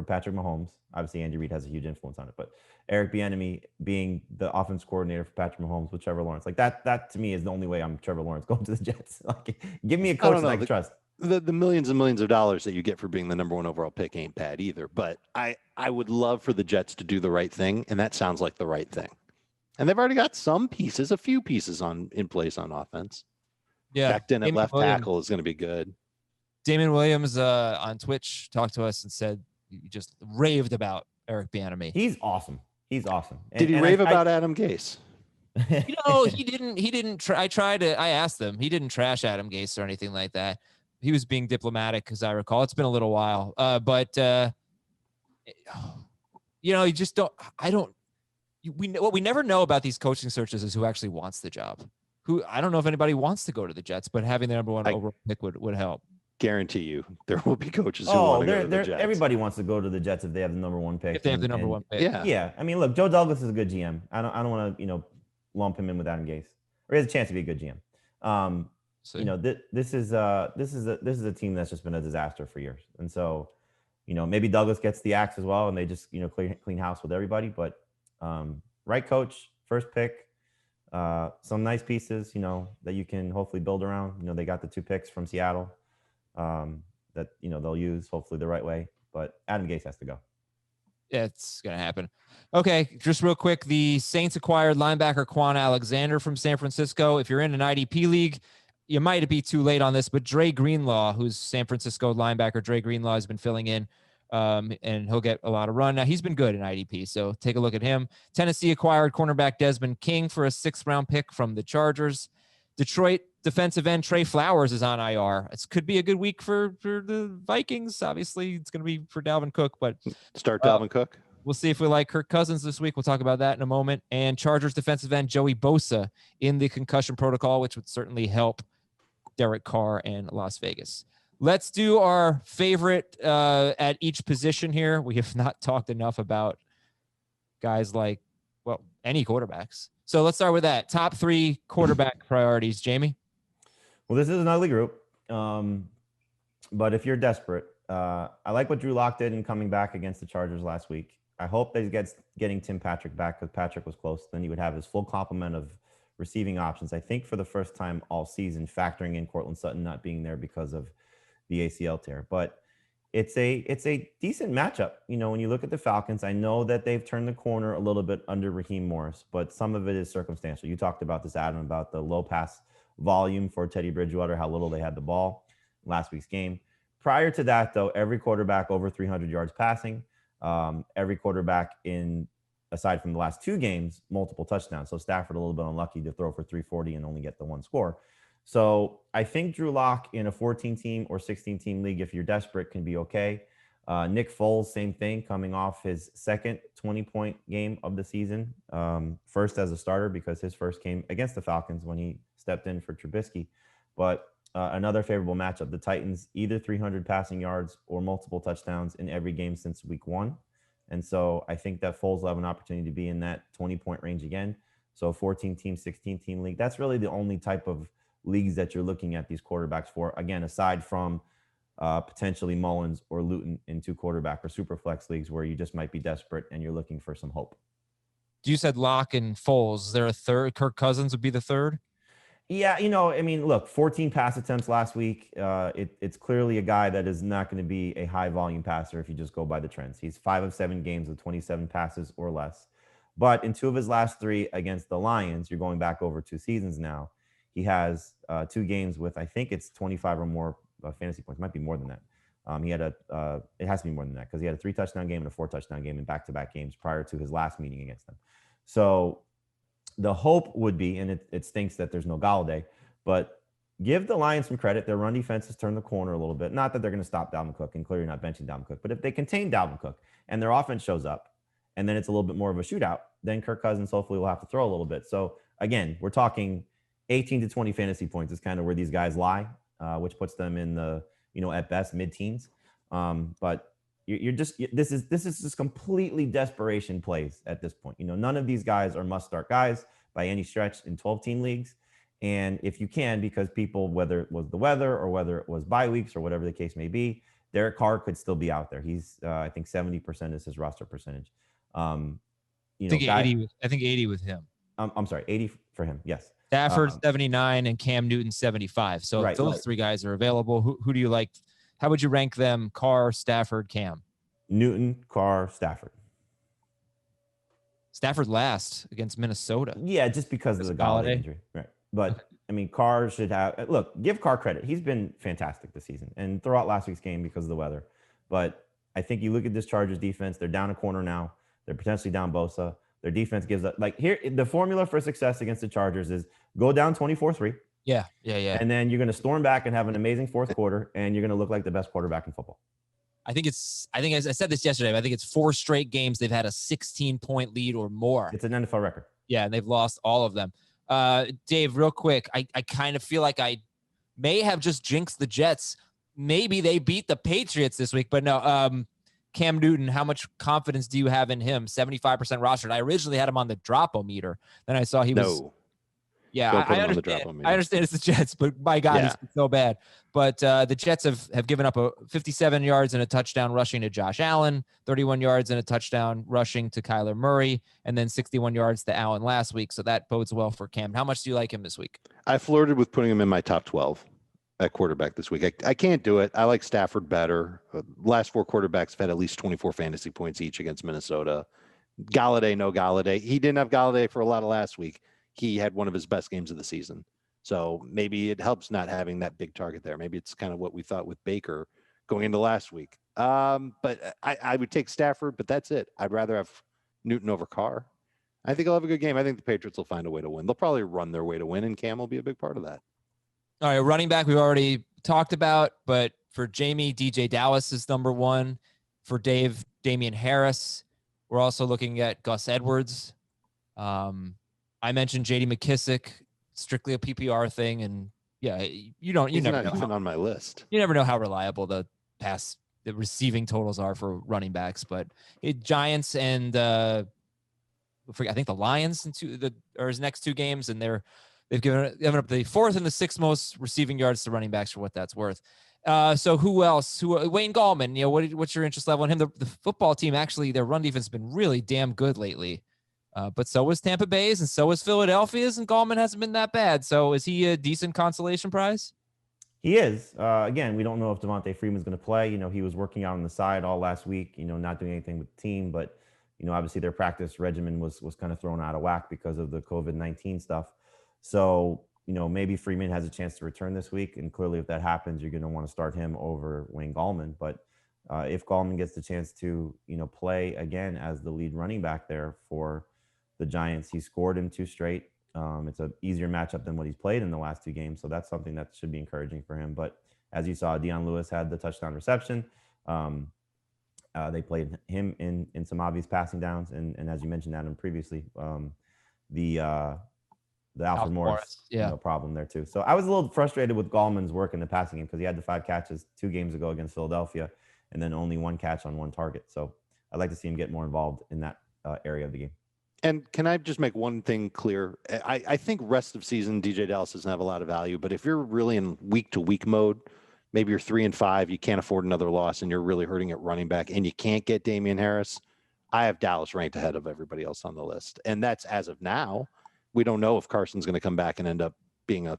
Patrick Mahomes. Obviously, Andy Reid has a huge influence on it, but Eric Bieniemy being the offense coordinator for Patrick Mahomes with Trevor Lawrence, like that to me is the only way I'm Trevor Lawrence going to the Jets. Like, give me a coach that I can trust. The millions and millions of dollars that you get for being the number 1 overall pick ain't bad either. But I would love for the Jets to do the right thing, and that sounds like the right thing. And they've already got a few pieces in place on offense. Yeah, Becton at left tackle is going to be good. Damon Williams on Twitch talked to us and said he just raved about Eric Bieniemy. He's awesome. Did he rave about Adam Gase? He didn't. I asked him. He didn't trash Adam Gase or anything like that. He was being diplomatic, as I recall. It's been a little while, but you just don't. What we never know about these coaching searches is who actually wants the job. I don't know if anybody wants to go to the Jets, but having the number 1 overall pick would help. Guarantee you, there will be coaches who want to go to the Jets. Everybody wants to go to the Jets if they have the number 1 pick. If they have the number 1 pick, yeah. I mean, look, Joe Douglas is a good GM. I don't want to lump him in with Adam Gase, or he has a chance to be a good GM. This is a team that's just been a disaster for years, and so maybe Douglas gets the axe as well, and they just clean house with everybody. But right coach, first pick, some nice pieces that you can hopefully build around. They got the 2 picks from Seattle that they'll use hopefully the right way. But Adam Gase has to go. Yeah, it's going to happen. Okay, just real quick. The Saints acquired linebacker Quan Alexander from San Francisco. If you're in an IDP league, you might be too late on this, but Dre Greenlaw, who's San Francisco linebacker, Dre Greenlaw has been filling in, and he'll get a lot of run. Now, he's been good in IDP, so take a look at him. Tennessee acquired cornerback Desmond King for a 6th-round pick from the Chargers. Detroit defensive end Trey Flowers is on IR. It could be a good week for the Vikings. Obviously, it's going to be for Dalvin Cook, but start Dalvin Cook. We'll see if we like Kirk Cousins this week. We'll talk about that in a moment. And Chargers defensive end Joey Bosa in the concussion protocol, which would certainly help Derek Carr and Las Vegas. Let's do our favorite at each position here. We have not talked enough about guys like, any quarterbacks. So let's start with that. Top 3 quarterback priorities, Jamie. Well, this is an ugly group. But if you're desperate, I like what Drew Lock did in coming back against the Chargers last week. I hope that he gets getting Tim Patrick back, because Patrick was close. Then he would have his full complement of receiving options. I think for the first time all season, factoring in Cortland Sutton not being there because of the ACL tear. But it's a decent matchup. When you look at the Falcons, I know that they've turned the corner a little bit under Raheem Morris, but some of it is circumstantial. You talked about this, Adam, about the low pass volume for Teddy Bridgewater, how little they had the ball last week's game. Prior to that, though, every quarterback over 300 yards passing, every quarterback aside from the last 2 games, multiple touchdowns. So Stafford a little bit unlucky to throw for 340 and only get the 1 score. So I think Drew Lock in a 14-team or 16-team league, if you're desperate, can be okay. Nick Foles, same thing, coming off his second 20-point game of the season. First as a starter, because his first came against the Falcons when he stepped in for Trubisky. But another favorable matchup. The Titans, either 300 passing yards or multiple touchdowns in every game since week 1. And so I think that Foles will have an opportunity to be in that 20-point range again. So 14-team, 16-team league, that's really the only type of leagues that you're looking at these quarterbacks for. Again, aside from potentially Mullins or Luton in 2 quarterback or super flex leagues where you just might be desperate and you're looking for some hope. You said Lock and Foles. Is there a third? Kirk Cousins would be the third? Yeah, look, 14 pass attempts last week. It's clearly a guy that is not going to be a high volume passer if you just go by the trends. He's 5 of 7 games with 27 passes or less. But in 2 of his last 3 against the Lions, you're going back over 2 seasons now, he has 2 games with, I think it's 25 or more fantasy points. It might be more than that. It has to be more than that, because he had a 3-touchdown game and a 4-touchdown game in back-to-back games prior to his last meeting against them. So the hope would be, and it stinks that there's no Gallaudet, but give the Lions some credit. Their run defense has turned the corner a little bit. Not that they're going to stop Dalvin Cook, and clearly not benching Dalvin Cook, but if they contain Dalvin Cook and their offense shows up and then it's a little bit more of a shootout, then Kirk Cousins hopefully will have to throw a little bit. So again, we're talking 18 to 20 fantasy points is kind of where these guys lie, which puts them in the, at best mid-teens. But this is just completely desperation plays at this point. None of these guys are must-start guys by any stretch in 12-team leagues. And if you can, because people, whether it was the weather or whether it was bye weeks or whatever the case may be, Derek Carr could still be out there. He's, I think 70% is his roster percentage. I think 80 with him. I'm sorry, 80 for him. Yes. Stafford 79 and Cam Newton 75. So if those three guys are available, who do you like? How would you rank them? Carr, Stafford, Cam? Newton, Carr, Stafford. Stafford last against Minnesota. Yeah, just because of the Gallaudet injury. Right. But I mean, Carr should have, give Carr credit. He's been fantastic this season and throughout last week's game because of the weather. But I think you look at this Chargers defense, they're down a corner now. They're potentially down Bosa. Their defense gives up, here, the formula for success against the Chargers is go down 24-3. Yeah. And then you're going to storm back and have an amazing fourth quarter, and you're going to look like the best quarterback in football. I think as I said this yesterday, but I think it's 4 straight games they've had a 16-point lead or more. It's an NFL record. Yeah, and they've lost all of them. Dave, real quick, I kind of feel like I may have just jinxed the Jets. Maybe they beat the Patriots this week, but no. Cam Newton, how much confidence do you have in him? 75% rostered. I originally had him on the Dropometer. Then I saw he was. Yeah, I understand it's the Jets, but my God, he's so bad. But the Jets have given up 57 yards and a touchdown rushing to Josh Allen, 31 yards and a touchdown rushing to Kyler Murray, and then 61 yards to Allen last week. So that bodes well for Cam. How much do you like him this week? I flirted with putting him in my top 12 at quarterback this week. I can't do it. I like Stafford better. Last 4 quarterbacks have had at least 24 fantasy points each against Minnesota. Gallaudet, no Gallaudet. He didn't have Gallaudet for a lot of last week. He had one of his best games of the season. So maybe it helps not having that big target there. Maybe it's kind of what we thought with Baker going into last week. But I would take Stafford, but that's it. I'd rather have Newton over Carr. I think he'll have a good game. I think the Patriots will find a way to win. They'll probably run their way to win, and Cam will be a big part of that. All right, running back we've already talked about, but for Jamie, DeeJay Dallas is number 1. For Dave, Damien Harris. We're also looking at Gus Edwards. I mentioned J.D. McKissick, strictly a PPR thing, and you never know. Even on my list. You never know how reliable the receiving totals are for running backs, but Giants and I think the Lions are his next 2 games, and they've given up the 4th and the 6th most receiving yards to running backs for what that's worth. So who else? Wayne Gallman, what's your interest level in him? The football team, actually, their run defense has been really damn good lately. But so was Tampa Bay's and so was Philadelphia's, and Gallman hasn't been that bad. So is he a decent consolation prize? He is. Again, we don't know if Devontae Freeman's going to play. He was working out on the side all last week, not doing anything with the team. But, obviously their practice regimen was kind of thrown out of whack because of the COVID-19 stuff. So, maybe Freeman has a chance to return this week. And clearly if that happens, you're going to want to start him over Wayne Gallman. But if Gallman gets the chance to, play again as the lead running back there for the Giants, he scored in 2 straight. It's an easier matchup than what he's played in the last 2 games. So that's something that should be encouraging for him. But as you saw, Dion Lewis had the touchdown reception. They played him in some obvious passing downs. And as you mentioned, Adam, previously, the Alfred Morris problem there too. So I was a little frustrated with Gallman's work in the passing game because he had the 5 catches 2 games ago against Philadelphia and then only 1 catch on 1 target. So I'd like to see him get more involved in that area of the game. And can I just make one thing clear? I think rest of season, DeeJay Dallas doesn't have a lot of value, but if you're really in week-to-week mode, maybe you're 3-5, you can't afford another loss, and you're really hurting at running back, and you can't get Damien Harris, I have Dallas ranked ahead of everybody else on the list. And that's as of now. We don't know if Carson's going to come back and end up being a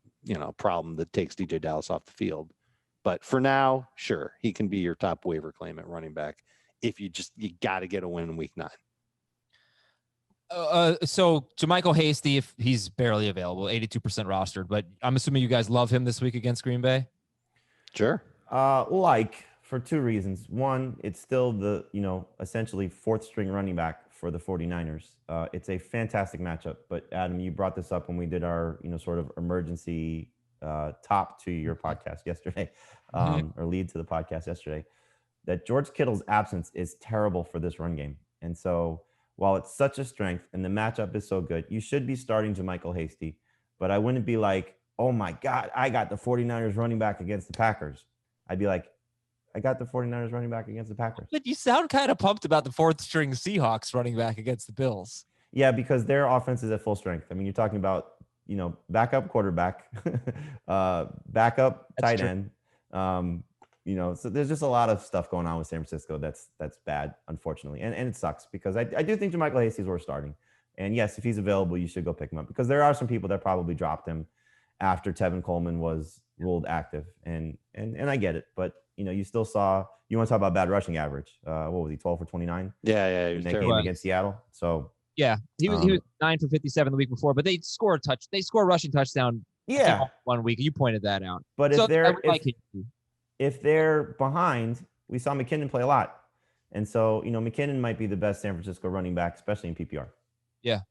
problem that takes DeeJay Dallas off the field. But for now, sure, he can be your top waiver claim at running back if you got to get a win in week 9. So JaMychal Hasty, if he's barely available, 82% rostered, but I'm assuming you guys love him this week against Green Bay. Sure. For 2 reasons. One, it's still the, essentially 4th string running back for the 49ers. It's a fantastic matchup, but Adam, you brought this up when we did our, sort of emergency top to your podcast yesterday, or lead to the podcast yesterday, that George Kittle's absence is terrible for this run game. And so while it's such a strength and the matchup is so good, you should be starting JaMycal Hasty. But I wouldn't be like, oh my God, I got the 49ers running back against the Packers. I'd be like, I got the 49ers running back against the Packers. But you sound kind of pumped about the fourth string Seahawks running back against the Bills. Yeah, because their offense is at full strength. I mean, you're talking about, backup quarterback, backup tight end. So there's just a lot of stuff going on with San Francisco that's bad, unfortunately. And it sucks because I do think JaMycal Hasty's worth starting. And yes, if he's available, you should go pick him up because there are some people that probably dropped him after Tevin Coleman was ruled active. And I get it, but you still saw, you want to talk about bad rushing average. What was he, 12 for 29? Yeah, he was in that game against Seattle. So yeah, he was 9 for 57 the week before, but they score a rushing touchdown. Yeah, 1 week. You pointed that out. But if they're behind, we saw McKinnon play a lot. And so, McKinnon might be the best San Francisco running back, especially in PPR. Yeah.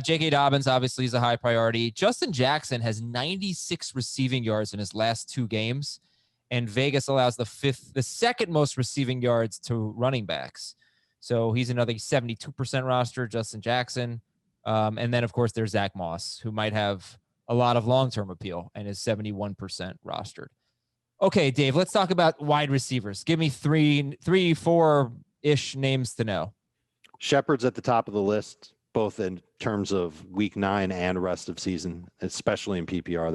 J.K. Dobbins obviously is a high priority. Justin Jackson has 96 receiving yards in his last 2 games, and Vegas allows the second most receiving yards to running backs. So he's another 72% roster, Justin Jackson. And then, of course, there's Zach Moss, who might have a lot of long-term appeal and is 71% rostered. Okay, Dave, let's talk about wide receivers. Give me 4-ish names to know. Shepard's at the top of the list, both in terms of week 9 and rest of season, especially in PPR.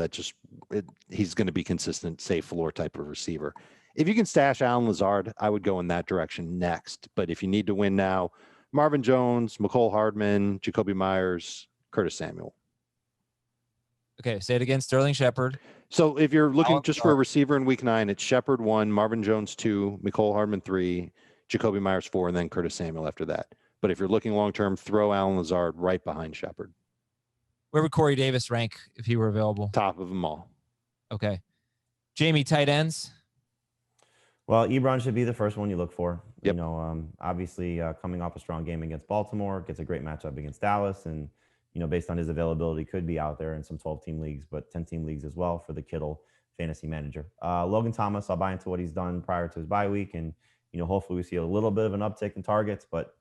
He's going to be consistent, safe floor type of receiver. If you can stash Allen Lazard, I would go in that direction next. But if you need to win now, Marvin Jones, Mecole Hardman, Jacoby Myers, Curtis Samuel. Okay, say it again, Sterling Shepard. So if you're looking just for a receiver in week 9, it's Shepard 1, Marvin Jones 2, Mecole Hardman 3, Jacoby Myers 4, and then Curtis Samuel after that. But if you're looking long-term, throw Allen Lazard right behind Shepard. Where would Corey Davis rank if he were available? Top of them all. Okay. Jamie, tight ends? Well, Ebron should be the first one you look for. Yep. Obviously coming off a strong game against Baltimore, gets a great matchup against Dallas, and based on his availability, could be out there in some 12-team leagues, but 10-team leagues as well for the Kittle fantasy manager. Logan Thomas, I'll buy into what he's done prior to his bye week, and hopefully we see a little bit of an uptick in targets, but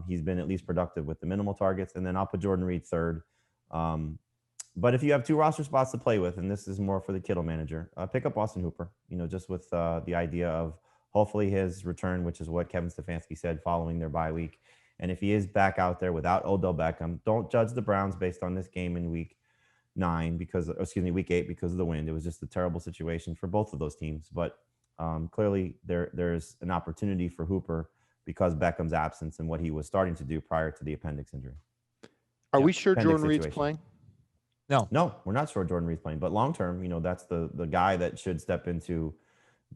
he's been at least productive with the minimal targets. And then I'll put Jordan Reed third. But if you have 2 roster spots to play with, and this is more for the Kittle manager, pick up Austin Hooper, just with the idea of hopefully his return, which is what Kevin Stefanski said following their bye week. And if he is back out there without Odell Beckham, don't judge the Browns based on this game in week 8 because of the wind. It was just a terrible situation for both of those teams. But clearly there's an opportunity for Hooper because Beckham's absence and what he was starting to do prior to the appendix injury. Are we sure Jordan Reed's playing? No, we're not sure Jordan Reed's playing. But long term, that's the guy that should step into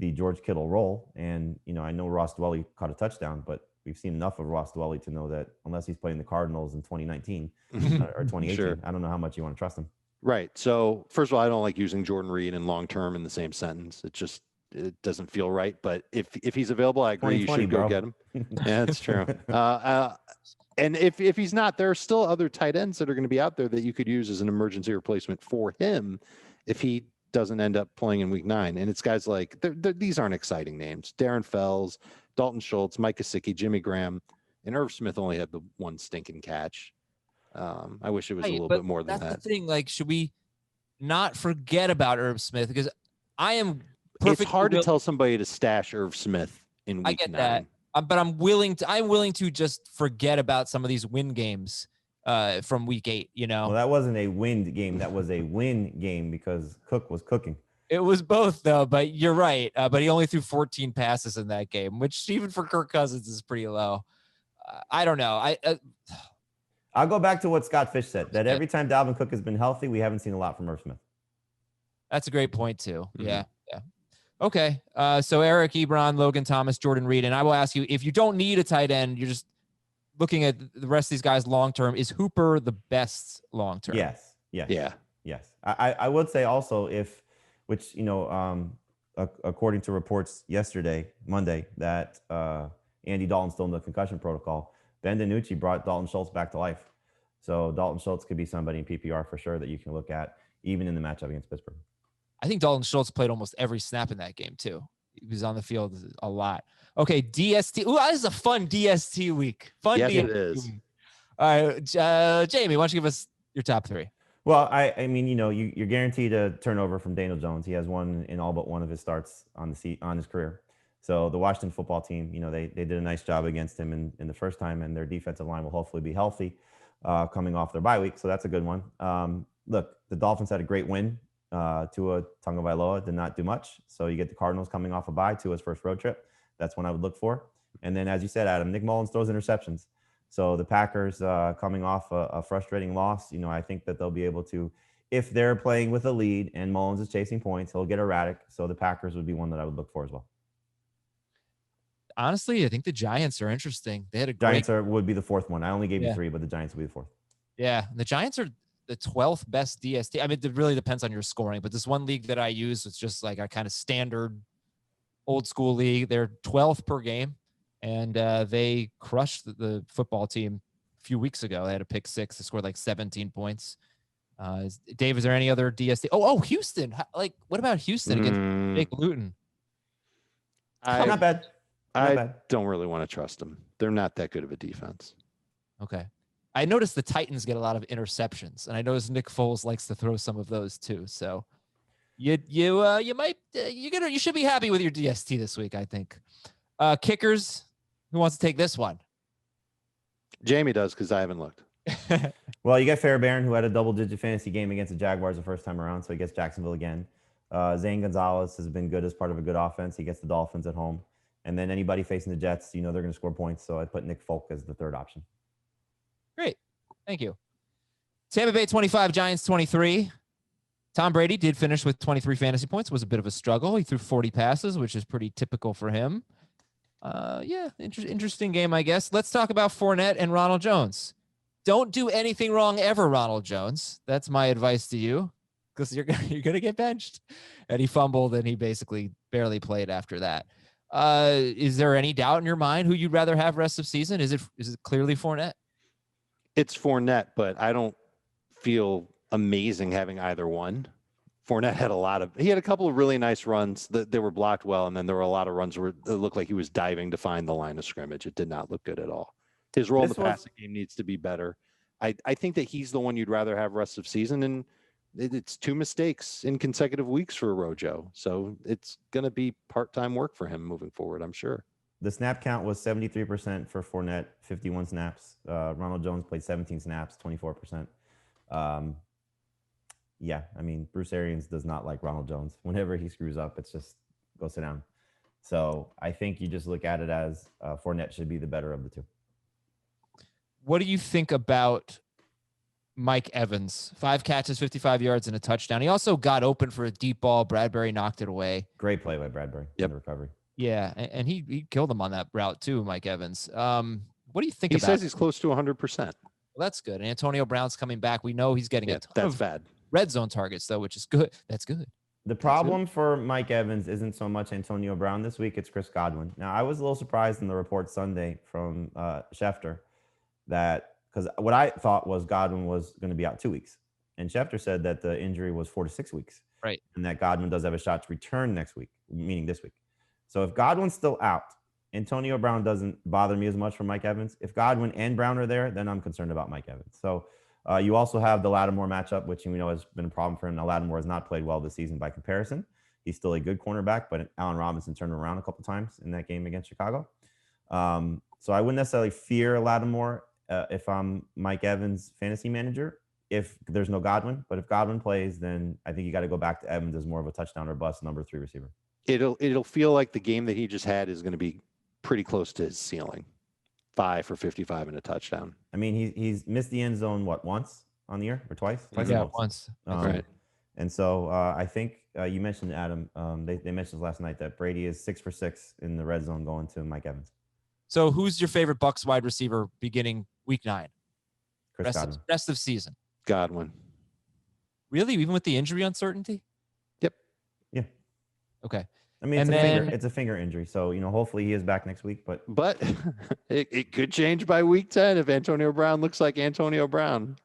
the George Kittle role. And, I know Ross Dwelley caught a touchdown, but we've seen enough of Ross Dwelley to know that unless he's playing the Cardinals in 2019 or 2018, sure. I don't know how much you want to trust him. Right. So first of all, I don't like using Jordan Reed and long term in the same sentence. It doesn't feel right. But if he's available, I agree. You should go get him. Yeah, that's true. And if he's not, there are still other tight ends that are going to be out there that you could use as an emergency replacement for him if he doesn't end up playing in week 9. And it's guys like these aren't exciting names: Darren Fells, Dalton Schultz, Mike Gesicki, Jimmy Graham, and Irv Smith only had the one stinking catch. I wish it was a little bit more than that. That's the thing. Like, should we not forget about Irv Smith? Because I am perfectly. It's hard to tell somebody to stash Irv Smith in week 9. I get that. But I'm willing to just forget about some of these win games from week 8, Well, that wasn't a wind game. That was a win game because Cook was cooking. It was both, though, but you're right. But he only threw 14 passes in that game, which even for Kirk Cousins is pretty low. I don't know. I'll go back to what Scott Fish said, that every time Dalvin Cook has been healthy, we haven't seen a lot from Irv Smith. That's a great point, too. Mm-hmm. Yeah. Okay. So Eric Ebron, Logan Thomas, Jordan Reed. And I will ask you, if you don't need a tight end, you're just looking at the rest of these guys long-term, is Hooper the best long-term? Yes. I would say also according to reports Monday, that Andy Dalton's still in the concussion protocol. Ben DiNucci brought Dalton Schultz back to life. So Dalton Schultz could be somebody in PPR for sure that you can look at, even in the matchup against Pittsburgh. I think Dalton Schultz played almost every snap in that game too. He was on the field a lot. Okay, DST. Ooh, this is a fun DST week. Yes, DST it is. week. All right, Jamie, why don't you give us your top 3? Well, I mean, you're guaranteed a turnover from Daniel Jones. He has one in all but one of his starts on his career. So the Washington football team, they did a nice job against him in the first time, and their defensive line will hopefully be healthy coming off their bye week. So that's a good one. Look, the Dolphins had a great win. Tua Tagovailoa did not do much. So you get the Cardinals coming off a bye, Tua's first road trip. That's one I would look for. And then, as you said, Adam, Nick Mullins throws interceptions. So the Packers coming off a frustrating loss, I think that they'll be able to, if they're playing with a lead and Mullins is chasing points, he'll get erratic. So the Packers would be one that I would look for as well. Honestly, I think the Giants are interesting. They had a Giants would be the fourth one. I only gave you 3, but the Giants would be the fourth. Yeah, the Giants are the 12th best DST. I mean, it really depends on your scoring, but this one league that I use, it's just like a kind of standard old school league. They're 12th per game, and they crushed the football team a few weeks ago. They had a pick 6. They scored like 17 points. Dave, is there any other DST? Oh, Houston. Like, what about Houston against Jake Luton? Not bad. I don't really want to trust them. They're not that good of a defense. Okay. I noticed the Titans get a lot of interceptions, and I noticed Nick Foles likes to throw some of those too. So you should be happy with your DST this week, I think. Kickers, who wants to take this one? Jamie does, because I haven't looked. Well, you got Fairbairn, who had a double-digit fantasy game against the Jaguars the first time around, so he gets Jacksonville again. Zane Gonzalez has been good as part of a good offense. He gets the Dolphins at home. And then anybody facing the Jets, they're going to score points. So I put Nick Folk as the third option. Great. Thank you. Tampa Bay 25, Giants 23. Tom Brady did finish with 23 fantasy points. It was a bit of a struggle. He threw 40 passes, which is pretty typical for him. Interesting game, I guess. Let's talk about Fournette and Ronald Jones. Don't do anything wrong ever, Ronald Jones. That's my advice to you, because you're gonna get benched. And he fumbled, and he basically barely played after that. Is there any doubt in your mind who you'd rather have rest of season? Is it clearly Fournette? It's Fournette, but I don't feel amazing having either one. Fournette had a couple of really nice runs that they were blocked well, and then there were a lot of runs where it looked like he was diving to find the line of scrimmage. It did not look good at all. His role in the passing game needs to be better. I think that he's the one you'd rather have rest of season, and it's 2 mistakes in consecutive weeks for Rojo. So it's going to be part-time work for him moving forward, I'm sure. The snap count was 73% for Fournette, 51 snaps. Ronald Jones played 17 snaps, 24%. Yeah, I mean, Bruce Arians does not like Ronald Jones. Whenever he screws up, it's just go sit down. So I think you just look at it as Fournette should be the better of the two. What do you think about Mike Evans? 5 catches, 55 yards, and a touchdown. He also got open for a deep ball. Bradbury knocked it away. Great play by Bradbury in the recovery. Yeah, and he killed him on that route too, Mike Evans. What do you think He about says he's close to 100%. Well, that's good. And Antonio Brown's coming back. We know he's getting a ton of bad red zone targets, though, which is good. That's good. The problem for Mike Evans isn't so much Antonio Brown this week. It's Chris Godwin. Now, I was a little surprised in the report Sunday from Schefter because what I thought was Godwin was going to be out 2 weeks. And Schefter said that the injury was 4 to 6 weeks. Right. And that Godwin does have a shot to return next week, meaning this week. So if Godwin's still out, Antonio Brown doesn't bother me as much for Mike Evans. If Godwin and Brown are there, then I'm concerned about Mike Evans. So you also have the Lattimore matchup, which we know has been a problem for him. Now, Lattimore has not played well this season by comparison. He's still a good cornerback, but Allen Robinson turned him around a couple times in that game against Chicago. So I wouldn't necessarily fear Lattimore if I'm Mike Evans' fantasy manager if there's no Godwin. But if Godwin plays, then I think you got to go back to Evans as more of a touchdown or bust number 3 receiver. It'll feel like the game that he just had is going to be pretty close to his ceiling. 5 for 55 and a touchdown. I mean, he's missed the end zone, once on the year or twice? Yeah, once. Right. And so I think you mentioned, Adam, they mentioned last night that Brady is 6 for 6 in the red zone going to Mike Evans. So who's your favorite Bucs wide receiver beginning week 9? Rest of season. Godwin. Really? Even with the injury uncertainty? Yep. Yeah. Okay. I mean, it's a finger injury. So, hopefully he is back next week. But it could change by week 10 if Antonio Brown looks like Antonio Brown.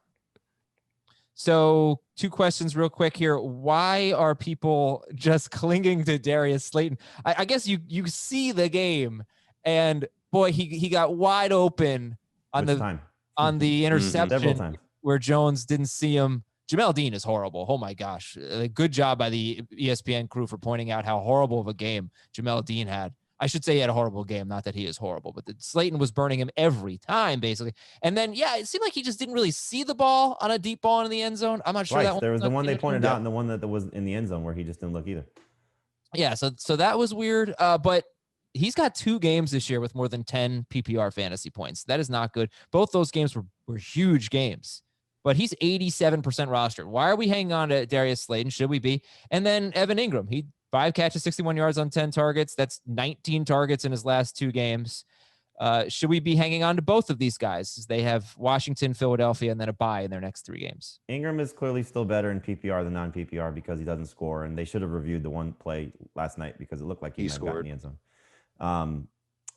So 2 questions real quick here. Why are people just clinging to Darius Slayton? I guess you see the game, and boy, he got wide open on the interception several times where Jones didn't see him. Jamel Dean is horrible. Oh my gosh. Good job by the ESPN crew for pointing out how horrible of a game Jamel Dean had. I should say he had a horrible game, not that he is horrible, but Slayton was burning him every time, basically. And then, yeah, it seemed like he just didn't really see the ball on a deep ball in the end zone. I'm not sure that one. There was the one they pointed out and the one that was in the end zone where he just didn't look either. Yeah, so that was weird. But he's got 2 games this year with more than 10 PPR fantasy points. That is not good. Both those games were huge games. But he's 87% rostered. Why are we hanging on to Darius Slayton? Should we be? And then Evan Ingram, he 5 catches, 61 yards on 10 targets. That's 19 targets in his last 2 games. Should we be hanging on to both of these guys? They have Washington, Philadelphia, and then a bye in their next 3 games. Ingram is clearly still better in PPR than non-PPR because he doesn't score, and they should have reviewed the one play last night because it looked like he scored in the end zone.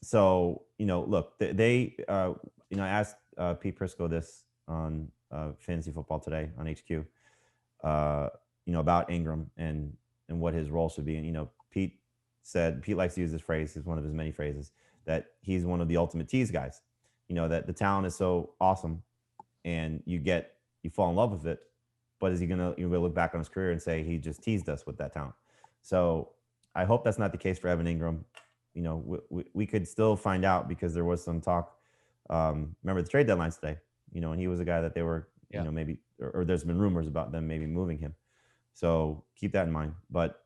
So, look, they I asked Pete Prisco this on Fantasy Football Today on HQ, about Ingram and what his role should be. And, Pete likes to use this phrase, it's one of his many phrases, that he's one of the ultimate tease guys, that the talent is so awesome and you fall in love with it, but is he going to look back on his career and say he just teased us with that talent? So I hope that's not the case for Evan Ingram. We could still find out because there was some talk. Remember the trade deadlines today, and he was a guy that they were, maybe, or there's been rumors about them maybe moving him. So keep that in mind. But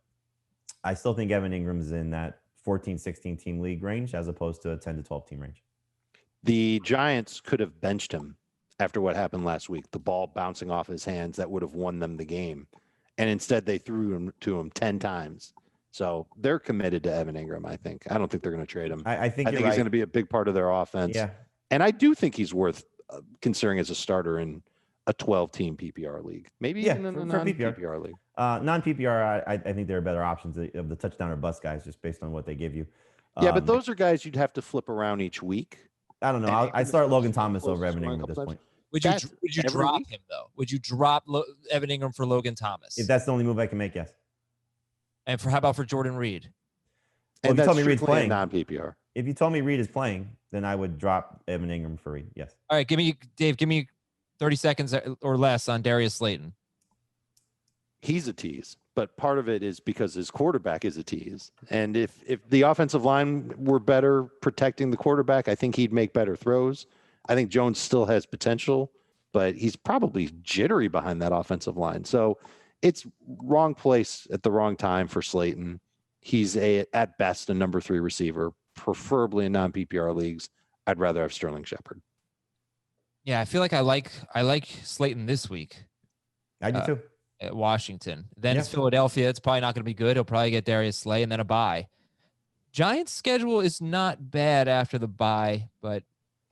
I still think Evan Ingram is in that 14-16 team league range as opposed to a 10 to 12 team range. The Giants could have benched him after what happened last week. The ball bouncing off his hands that would have won them the game. And instead they threw him to him 10 times. So they're committed to Evan Ingram, I think. I don't think they're going to trade him. I think he's going to be a big part of their offense. Yeah. And I do think he's worth considering as a starter in a 12-team PPR league. Maybe even in a non-PPR league. Non-PPR, I think there are better options of the touchdown or bust guys just based on what they give you. Yeah, but those are guys you'd have to flip around each week. I don't know. I'd start Logan Thomas over Evan Ingram at this point. Would you drop him, though? Would you drop Evan Ingram for Logan Thomas? If that's the only move I can make, yes. And how about for Jordan Reed? Well, and if you told me Reed's playing non-PPR. If you told me Reed is playing, then I would drop Evan Ingram for Reed. Yes. All right, Dave, give me 30 seconds or less on Darius Slayton. He's a tease, but part of it is because his quarterback is a tease. And if the offensive line were better protecting the quarterback, I think he'd make better throws. I think Jones still has potential, but he's probably jittery behind that offensive line. So it's wrong place at the wrong time for Slayton. He's at best a number 3 receiver, preferably in non-PPR leagues. I'd rather have Sterling Shepard. Yeah, I feel like I like Slayton this week. I do too. At Washington. Then it's Philadelphia. It's probably not going to be good. He'll probably get Darius Slay and then a bye. Giants' schedule is not bad after the bye, but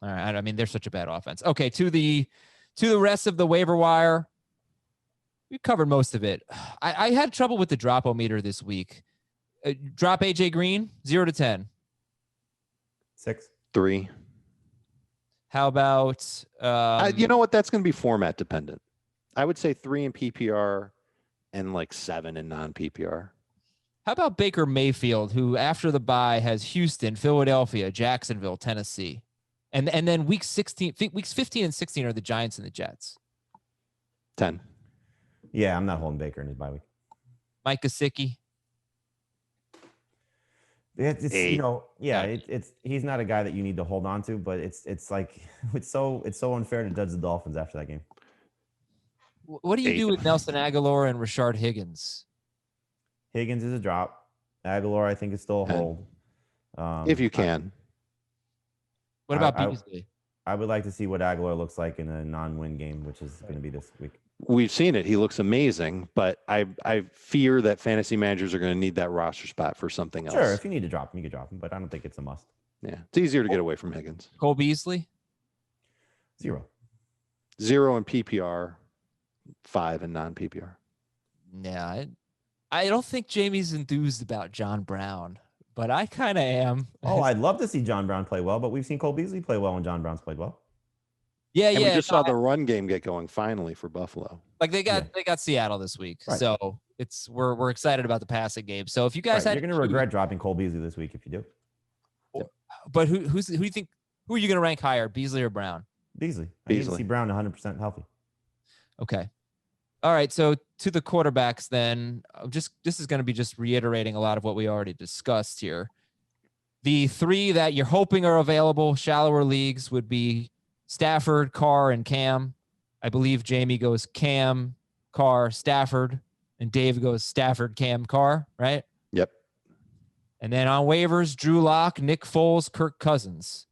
all right. I mean, they're such a bad offense. Okay, to the rest of the waiver wire. We covered most of it. I had trouble with the Dropometer this week. Drop AJ Green 0 to 10. 6. 3. How about you know what? That's going to be format dependent. I would say 3 in PPR and like 7 in non-PPR. How about Baker Mayfield, who after the bye has Houston, Philadelphia, Jacksonville, Tennessee, and then weeks 15 and 16 are the Giants and the Jets. 10. Yeah, I'm not holding Baker in his bye week. Mike Gesicki. It's 8. He's not a guy that you need to hold on to, but it's so unfair to judge the Dolphins after that game. What do you do with Nelson Aguilar and Rashard Higgins? Higgins is a drop. Aguilar, I think, is still a hold. If you can. What about Beasley? I would like to see what Aguilar looks like in a non-win game, which is going to be this week. We've seen it. He looks amazing, but I fear that fantasy managers are going to need that roster spot for something else. Sure, if you need to drop him, you can drop him, but I don't think it's a must. Yeah, it's easier to get away from Higgins. Cole Beasley? 0. 0 in PPR, 5 in non-PPR. Yeah, I don't think Jamie's enthused about John Brown, but I kind of am. Oh, I'd love to see John Brown play well, but we've seen Cole Beasley play well when John Brown's played well. Yeah, And yeah. we just saw the run game get going finally for Buffalo. Like they got Seattle this week, Right. so we're excited about the passing game. So if you guys you're going to regret dropping Cole Beasley this week if you do. But who are you going to rank higher, Beasley or Brown? Beasley. I need to see Brown 100% healthy. Okay. All right. So to the quarterbacks, then, this is going to be just reiterating a lot of what we already discussed here. The three that you're hoping are available, shallower leagues, would be Stafford, Carr, and Cam. I believe Jamie goes Cam, Carr, Stafford, and Dave goes Stafford, Cam, Carr, right? Yep. And then on waivers, Drew Lock, Nick Foles, Kirk Cousins.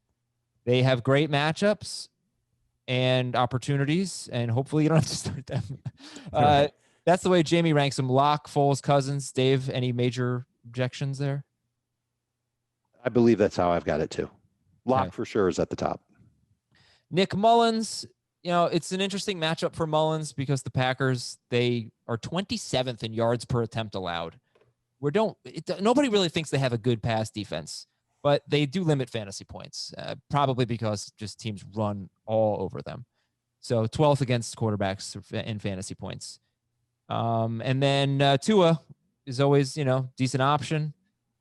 They have great matchups and opportunities, and hopefully you don't have to start them. That's the way Jamie ranks them. Lock, Foles, Cousins. Dave, any major objections there? I believe that's how I've got it too. Lock for sure is at the top. Nick Mullins, it's an interesting matchup for Mullins because the Packers, they are 27th in yards per attempt allowed. Nobody really thinks they have a good pass defense, but they do limit fantasy points, probably because just teams run all over them. So 12th against quarterbacks in fantasy points. And then Tua is always, decent option.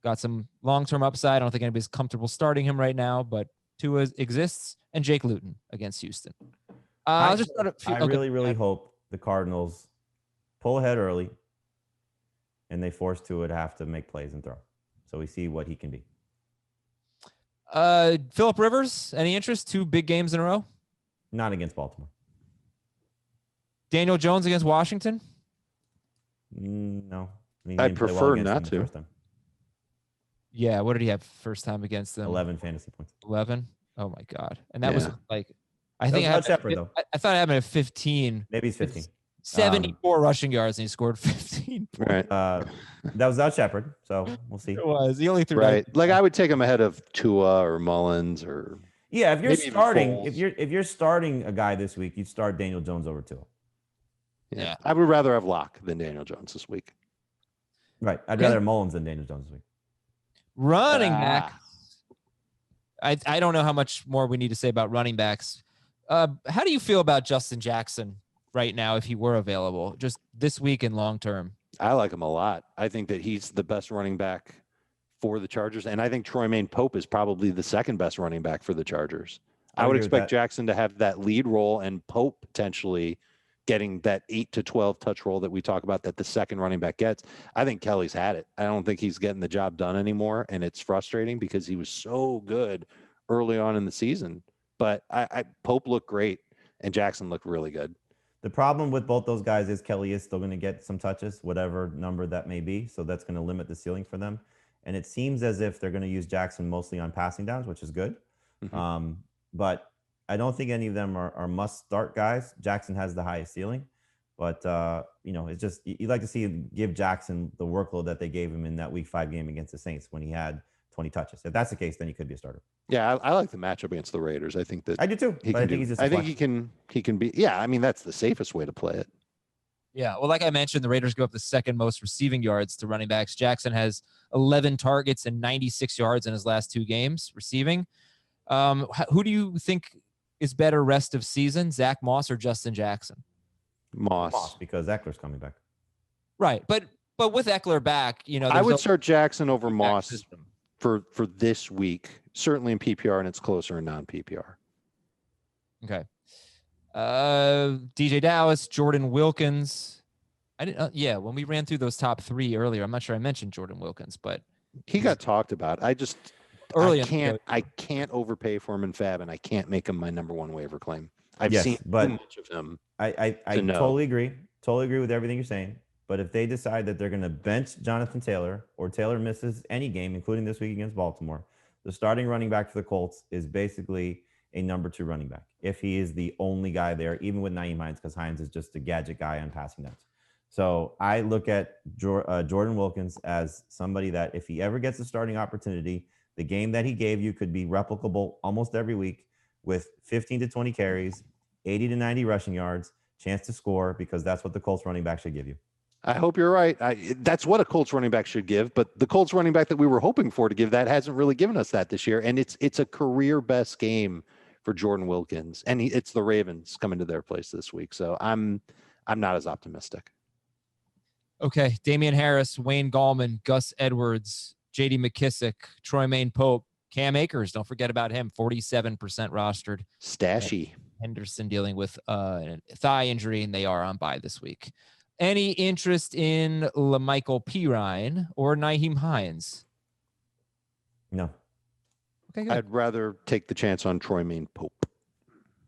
Got some long-term upside. I don't think anybody's comfortable starting him right now, but Tua exists, and Jake Luton against Houston. I really hope the Cardinals pull ahead early and they force Tua to have to make plays and throw. So we see what he can be. Phillip Rivers, any interest? 2 big games in a row? Not against Baltimore. Daniel Jones against Washington? No. I'd prefer not to. Yeah, what did he have first time against them? 11 fantasy points. 11? Oh my God. And that was like, I thought I had him at 15. Maybe he's 15. 74 rushing yards and he scored 15 points. Right. That was without Shepard, so we'll see. It was. He only threw Like I would take him ahead of Tua or Mullins or if you're starting if you're starting a guy this week, you'd start Daniel Jones over Tua. Yeah. I would rather have Locke than Daniel Jones this week. Right. I'd rather have Mullins than Daniel Jones this week. Running back. I don't know how much more we need to say about running backs. How do you feel about Justin Jackson right now if he were available, just this week and long term? I like him a lot. I think that he's the best running back for the Chargers, and I think Troymaine Pope is probably the second best running back for the Chargers. I would expect Jackson to have that lead role and Pope potentially getting that 8 to 12 touch role that we talk about that the second running back gets. I think Kelly's had it. I don't think he's getting the job done anymore, and it's frustrating because he was so good early on in the season. But Pope looked great, and Jackson looked really good. The problem with both those guys is Kelly is still going to get some touches, whatever number that may be. So that's going to limit the ceiling for them. And it seems as if they're going to use Jackson mostly on passing downs, which is good. Mm-hmm. But I don't think any of them are must-start guys. Jackson has the highest ceiling. But, it's just you'd like to see him give Jackson the workload that they gave him in that Week 5 game against the Saints when he had 20 touches. If that's the case, then he could be a starter. Yeah, I like the matchup against the Raiders. I think that I do too. I think he can be. Yeah, I mean that's the safest way to play it. Yeah, well, like I mentioned, the Raiders go up the second most receiving yards to running backs. Jackson has 11 targets and 96 yards in his last 2 games receiving. Who do you think is better rest of season, Zach Moss or Justin Jackson? Moss, because Eckler's coming back. Right, but with Eckler back, I would start Jackson over Moss for this week. Certainly in PPR, and it's closer in non-PPR. Okay. DeeJay Dallas, Jordan Wilkins. I didn't. When we ran through those top 3 earlier, I'm not sure I mentioned Jordan Wilkins, but he got talked about. I can't overpay for him in Fab, and I can't make him my number 1 waiver claim. I've seen too much of him. I totally agree. Totally agree with everything you're saying. But if they decide that they're going to bench Jonathan Taylor, or Taylor misses any game, including this week against Baltimore, the starting running back for the Colts is basically a number 2 running back. If he is the only guy there, even with Nyheim Hines, because Hines is just a gadget guy on passing downs. So I look at Jordan Wilkins as somebody that if he ever gets a starting opportunity, the game that he gave you could be replicable almost every week with 15 to 20 carries, 80 to 90 rushing yards, chance to score, because that's what the Colts running back should give you. I hope you're right. That's what a Colts running back should give, but the Colts running back that we were hoping for to give that hasn't really given us that this year. And it's a career best game for Jordan Wilkins, and it's the Ravens coming to their place this week. So I'm not as optimistic. Okay, Damien Harris, Wayne Gallman, Gus Edwards, J.D. McKissick, Troy Maine Pope, Cam Akers. Don't forget about him. 47% rostered. Stashy. Henderson dealing with a thigh injury, and they are on bye this week. Any interest in LaMichael Pirine or Nyheim Hines? No. Okay, good. I'd rather take the chance on Troy Maine Pope.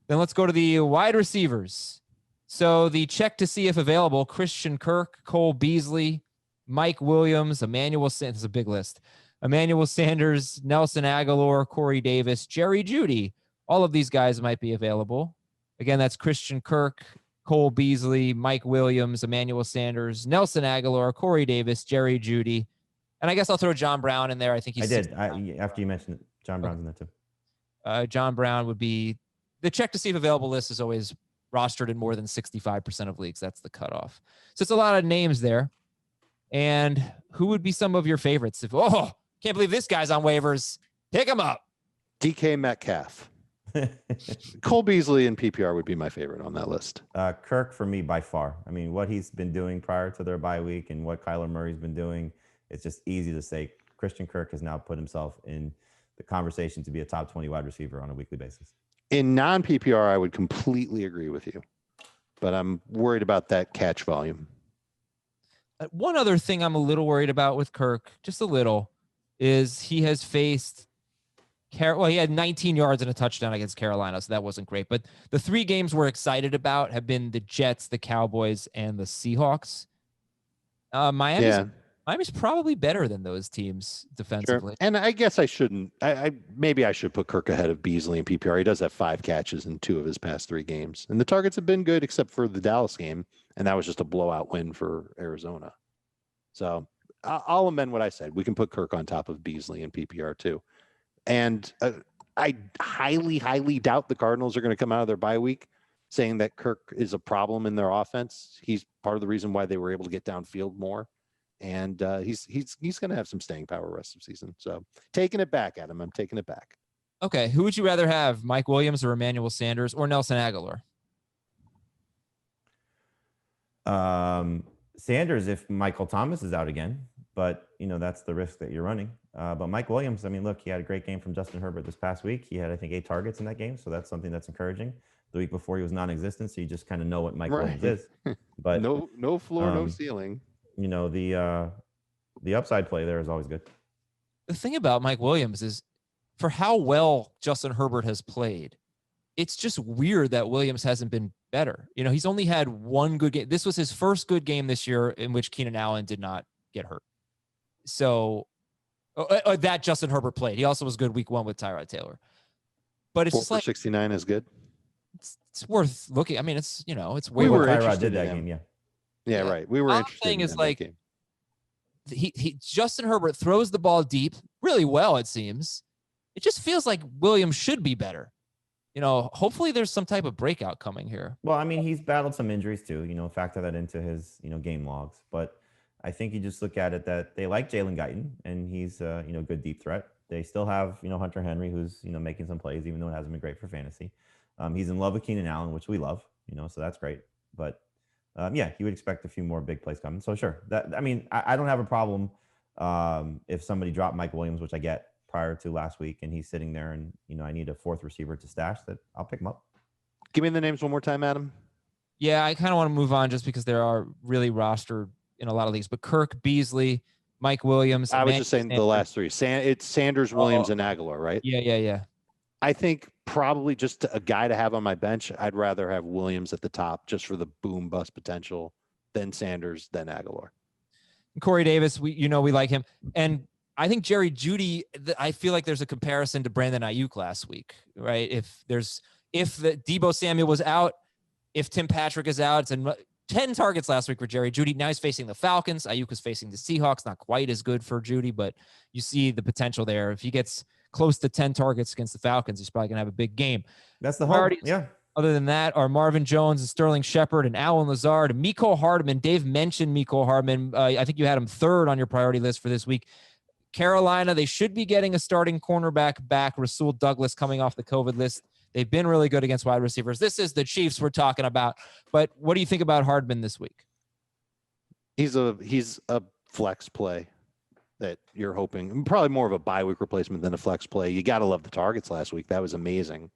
Then let's go to the wide receivers. So the check to see if available: Christian Kirk, Cole Beasley, Mike Williams, Emmanuel Sanders. This is a big list. Emmanuel Sanders, Nelson Aguilar, Corey Davis, Jerry Jeudy. All of these guys might be available. Again, that's Christian Kirk, Cole Beasley, Mike Williams, Emmanuel Sanders, Nelson Aguilar, Corey Davis, Jerry Jeudy. And I guess I'll throw John Brown in there. I think he's. After you mentioned it, John Brown's in there too. John Brown would be the check to see if available list is always rostered in more than 65% of leagues. That's the cutoff. So it's a lot of names there. And who would be some of your favorites? Can't believe this guy's on waivers. Pick him up. DK Metcalf. Cole Beasley and PPR would be my favorite on that list. Kirk for me by far. I mean, what he's been doing prior to their bye week and what Kyler Murray's been doing, it's just easy to say Christian Kirk has now put himself in the conversation to be a top 20 wide receiver on a weekly basis. In non-PPR, I would completely agree with you, but I'm worried about that catch volume. One other thing I'm a little worried about with Kirk, just a little, is he has faced he had 19 yards and a touchdown against Carolina, so that wasn't great. But the three games we're excited about have been the Jets, the Cowboys, and the Seahawks. Miami's probably better than those teams defensively. Sure. And I guess I shouldn't. Maybe I should put Kirk ahead of Beasley and PPR. He does have 5 catches in 2 of his past 3 games. And the targets have been good except for the Dallas game, and that was just a blowout win for Arizona. So I'll amend what I said. We can put Kirk on top of Beasley and PPR too. And I highly, highly doubt the Cardinals are going to come out of their bye week saying that Kirk is a problem in their offense. He's part of the reason why they were able to get downfield more. And he's going to have some staying power rest of the season. So taking it back, Adam. I'm taking it back. Okay. Who would you rather have, Mike Williams or Emmanuel Sanders or Nelson Aguilar? Sanders if Michael Thomas is out again. But, that's the risk that you're running. But Mike Williams, I mean, look, he had a great game from Justin Herbert this past week. He had, I think, 8 targets in that game. So that's something that's encouraging. The week before he was non-existent. So you just kind of know what Mike Williams is. But no floor, no ceiling. The upside play there is always good. The thing about Mike Williams is for how well Justin Herbert has played, it's just weird that Williams hasn't been better. He's only had 1 good game. This was his first good game this year in which Keenan Allen did not get hurt. So that Justin Herbert played. He also was good week 1 with Tyrod Taylor. But it's just like 69 is good. It's worth looking. I mean, it's it's way more. Tyrod did that game, yeah, right. We were interested. Thing in is that like game. He Justin Herbert throws the ball deep really well. It seems. It just feels like Williams should be better. Hopefully there's some type of breakout coming here. Well, I mean, he's battled some injuries too. Factor that into his game logs, but. I think you just look at it that they like Jalen Guyton, and he's good deep threat. They still have Hunter Henry, who's making some plays, even though it hasn't been great for fantasy. He's in love with Keenan Allen, which we love, so that's great. But you would expect a few more big plays coming. So sure, I don't have a problem if somebody dropped Mike Williams, which I get prior to last week, and he's sitting there, and I need a 4th receiver to stash. That I'll pick him up. Give me the names one more time, Adam. Yeah, I kind of want to move on just because there are really rostered in a lot of leagues, but Kirk, Beasley, Mike Williams. I was just saying the last 3. It's Sanders, Williams, and Aguilar, right? Yeah. I think probably just a guy to have on my bench. I'd rather have Williams at the top just for the boom bust potential, then Sanders, then Aguilar. Corey Davis, we like him, and I think Jerry Jeudy. I feel like there's a comparison to Brandon Ayuk last week, right? If the Deebo Samuel was out, if Tim Patrick is out, it's 10 targets last week for Jerry Jeudy. Now he's facing the Falcons. Ayuk was facing the Seahawks. Not quite as good for Jeudy, but you see the potential there. If he gets close to 10 targets against the Falcons, he's probably going to have a big game. That's the hope. Yeah. Other than that are Marvin Jones and Sterling Shepard and Allen Lazard and Mecole Hardman. Dave mentioned Mecole Hardman. I think you had him 3rd on your priority list for this week. Carolina, they should be getting a starting cornerback back. Rasul Douglas coming off the COVID list. They've been really good against wide receivers. This is the Chiefs we're talking about. But what do you think about Hardman this week? He's a flex play that you're hoping, probably more of a bye week replacement than a flex play. You got to love the targets last week. That was amazing.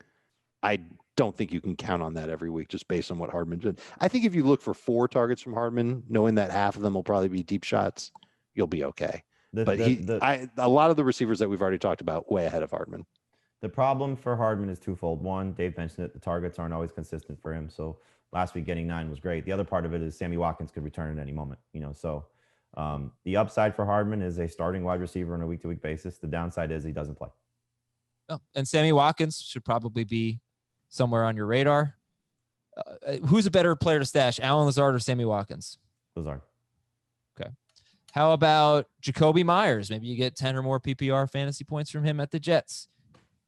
I don't think you can count on that every week just based on what Hardman did. I think if you look for 4 targets from Hardman, knowing that half of them will probably be deep shots, you'll be okay. A lot of the receivers that we've already talked about way ahead of Hardman. The problem for Hardman is twofold. One, Dave mentioned it, the targets aren't always consistent for him. So last week getting 9 was great. The other part of it is Sammy Watkins could return at any moment, so the upside for Hardman is a starting wide receiver on a week-to-week basis. The downside is he doesn't play. Oh, and Sammy Watkins should probably be somewhere on your radar. Who's a better player to stash, Allen Lazard or Sammy Watkins? Lazard. Okay. How about Jacoby Myers? Maybe you get 10 or more PPR fantasy points from him at the Jets.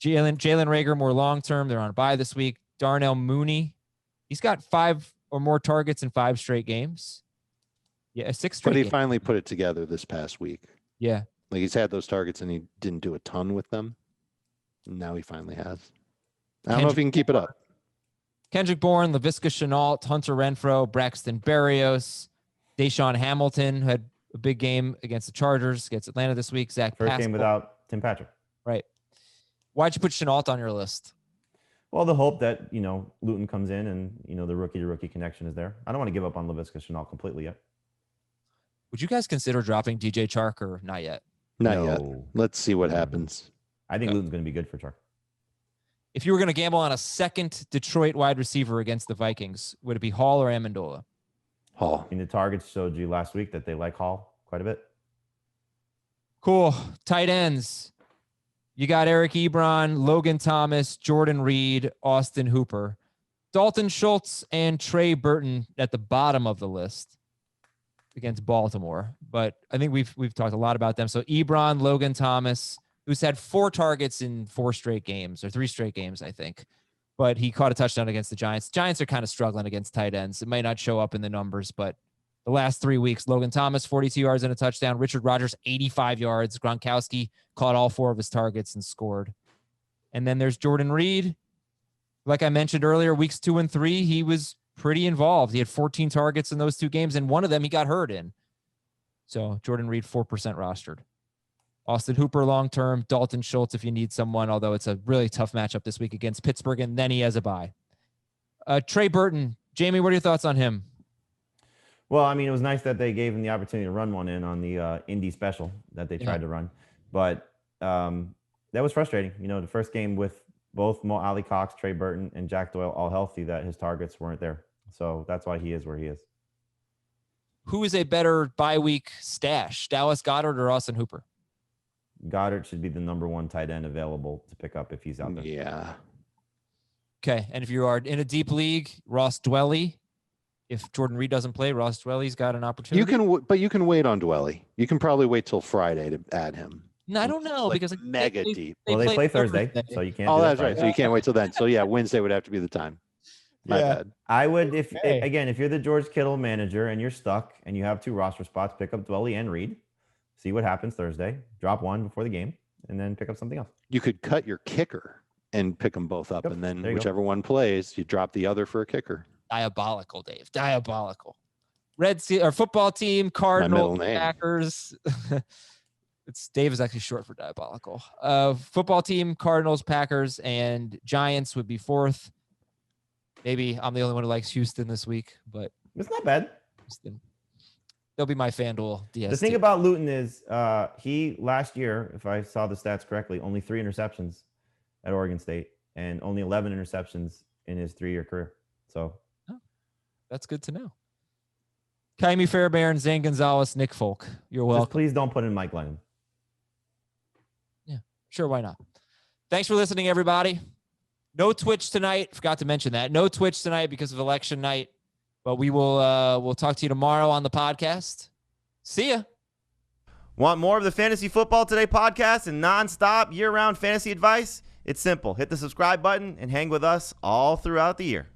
Jalen Reagor, more long-term. They're on a bye this week. Darnell Mooney. He's got 5 or more targets in 5 straight games. Yeah, 6 straight. But he games. finally put it together this past week. Yeah. Like he's had those targets and he didn't do a ton with them. Now he finally has. I don't know if he can keep it up. Kendrick Bourne, LaVisca Chenault, Hunter Renfrow, Braxton Berrios, Deshaun Hamilton had a big game against the Chargers, against Atlanta this week. Zach First Pascal. game without Tim Patrick. Right. Why'd you put Chenault on your list? Well, the hope that, Luton comes in and, the rookie-to-rookie connection is there. I don't want to give up on LaVisca Chenault completely yet. Would you guys consider dropping DJ Charker? Not yet. Not yet. Let's see what happens. I think Luton's going to be good for Charker. If you were going to gamble on a second Detroit wide receiver against the Vikings, would it be Hall or Amendola? Hall. The targets showed you last week that they like Hall quite a bit. Cool. Tight ends. You got Eric Ebron, Logan Thomas, Jordan Reed, Austin Hooper, Dalton Schultz, and Trey Burton at the bottom of the list against Baltimore. But I think we've talked a lot about them. So Ebron, Logan Thomas, who's had 4 targets in 4 straight games or 3 straight games, I think. But he caught a touchdown against the Giants. Giants are kind of struggling against tight ends. It might not show up in the numbers, but the last 3 weeks, Logan Thomas, 42 yards and a touchdown. Richard Rodgers, 85 yards. Gronkowski caught all 4 of his targets and scored. And then there's Jordan Reed. Like I mentioned earlier, weeks 2 and 3, he was pretty involved. He had 14 targets in those 2 games, and one of them he got hurt in. So Jordan Reed, 4% rostered. Austin Hooper long-term, Dalton Schultz if you need someone, although it's a really tough matchup this week against Pittsburgh, and then he has a bye. Trey Burton. Jamie, what are your thoughts on him? Well, it was nice that they gave him the opportunity to run one in on the Indy special that they tried to run. But that was frustrating. The first game with both Mo Ali Cox, Trey Burton, and Jack Doyle all healthy, that his targets weren't there. So that's why he is where he is. Who is a better bye week stash, Dallas Goedert or Austin Hooper? Goddard should be the number 1 tight end available to pick up if he's out there. Yeah. Okay. And if you are in a deep league, Ross Dwelly. If Jordan Reed doesn't play, Ross Dwelly's got an opportunity. You can wait on Dwelly. You can probably wait till Friday to add him. No, I don't know because mega deep. They play Thursday, so you can't. Oh, that's right. So you can't wait till then. So yeah, Wednesday would have to be the time. My bad. I would if you're the George Kittle manager and you're stuck and you have 2 roster spots, pick up Dwelly and Reed. See what happens Thursday. Drop 1 before the game, and then pick up something else. You could cut your kicker and pick them both up, and then whichever one plays, you drop the other for a kicker. Diabolical, Dave. Diabolical. Football team, Cardinals, Packers. Dave is actually short for diabolical. Football team, Cardinals, Packers, and Giants would be 4th. Maybe I'm the only one who likes Houston this week, but it's not bad. Houston. They'll be my FanDuel DST. The thing about Luton is he last year, if I saw the stats correctly, only 3 interceptions at Oregon State and only 11 interceptions in his 3-year career. So that's good to know. Kaimi Fairbairn, Zane Gonzalez, Nick Folk. You're welcome. Just please don't put in Mike Lennon. Yeah, sure. Why not? Thanks for listening, everybody. No Twitch tonight. Forgot to mention that. No Twitch tonight because of election night. But we will we'll talk to you tomorrow on the podcast. See ya. Want more of the Fantasy Football Today podcast and nonstop year-round fantasy advice? It's simple. Hit the subscribe button and hang with us all throughout the year.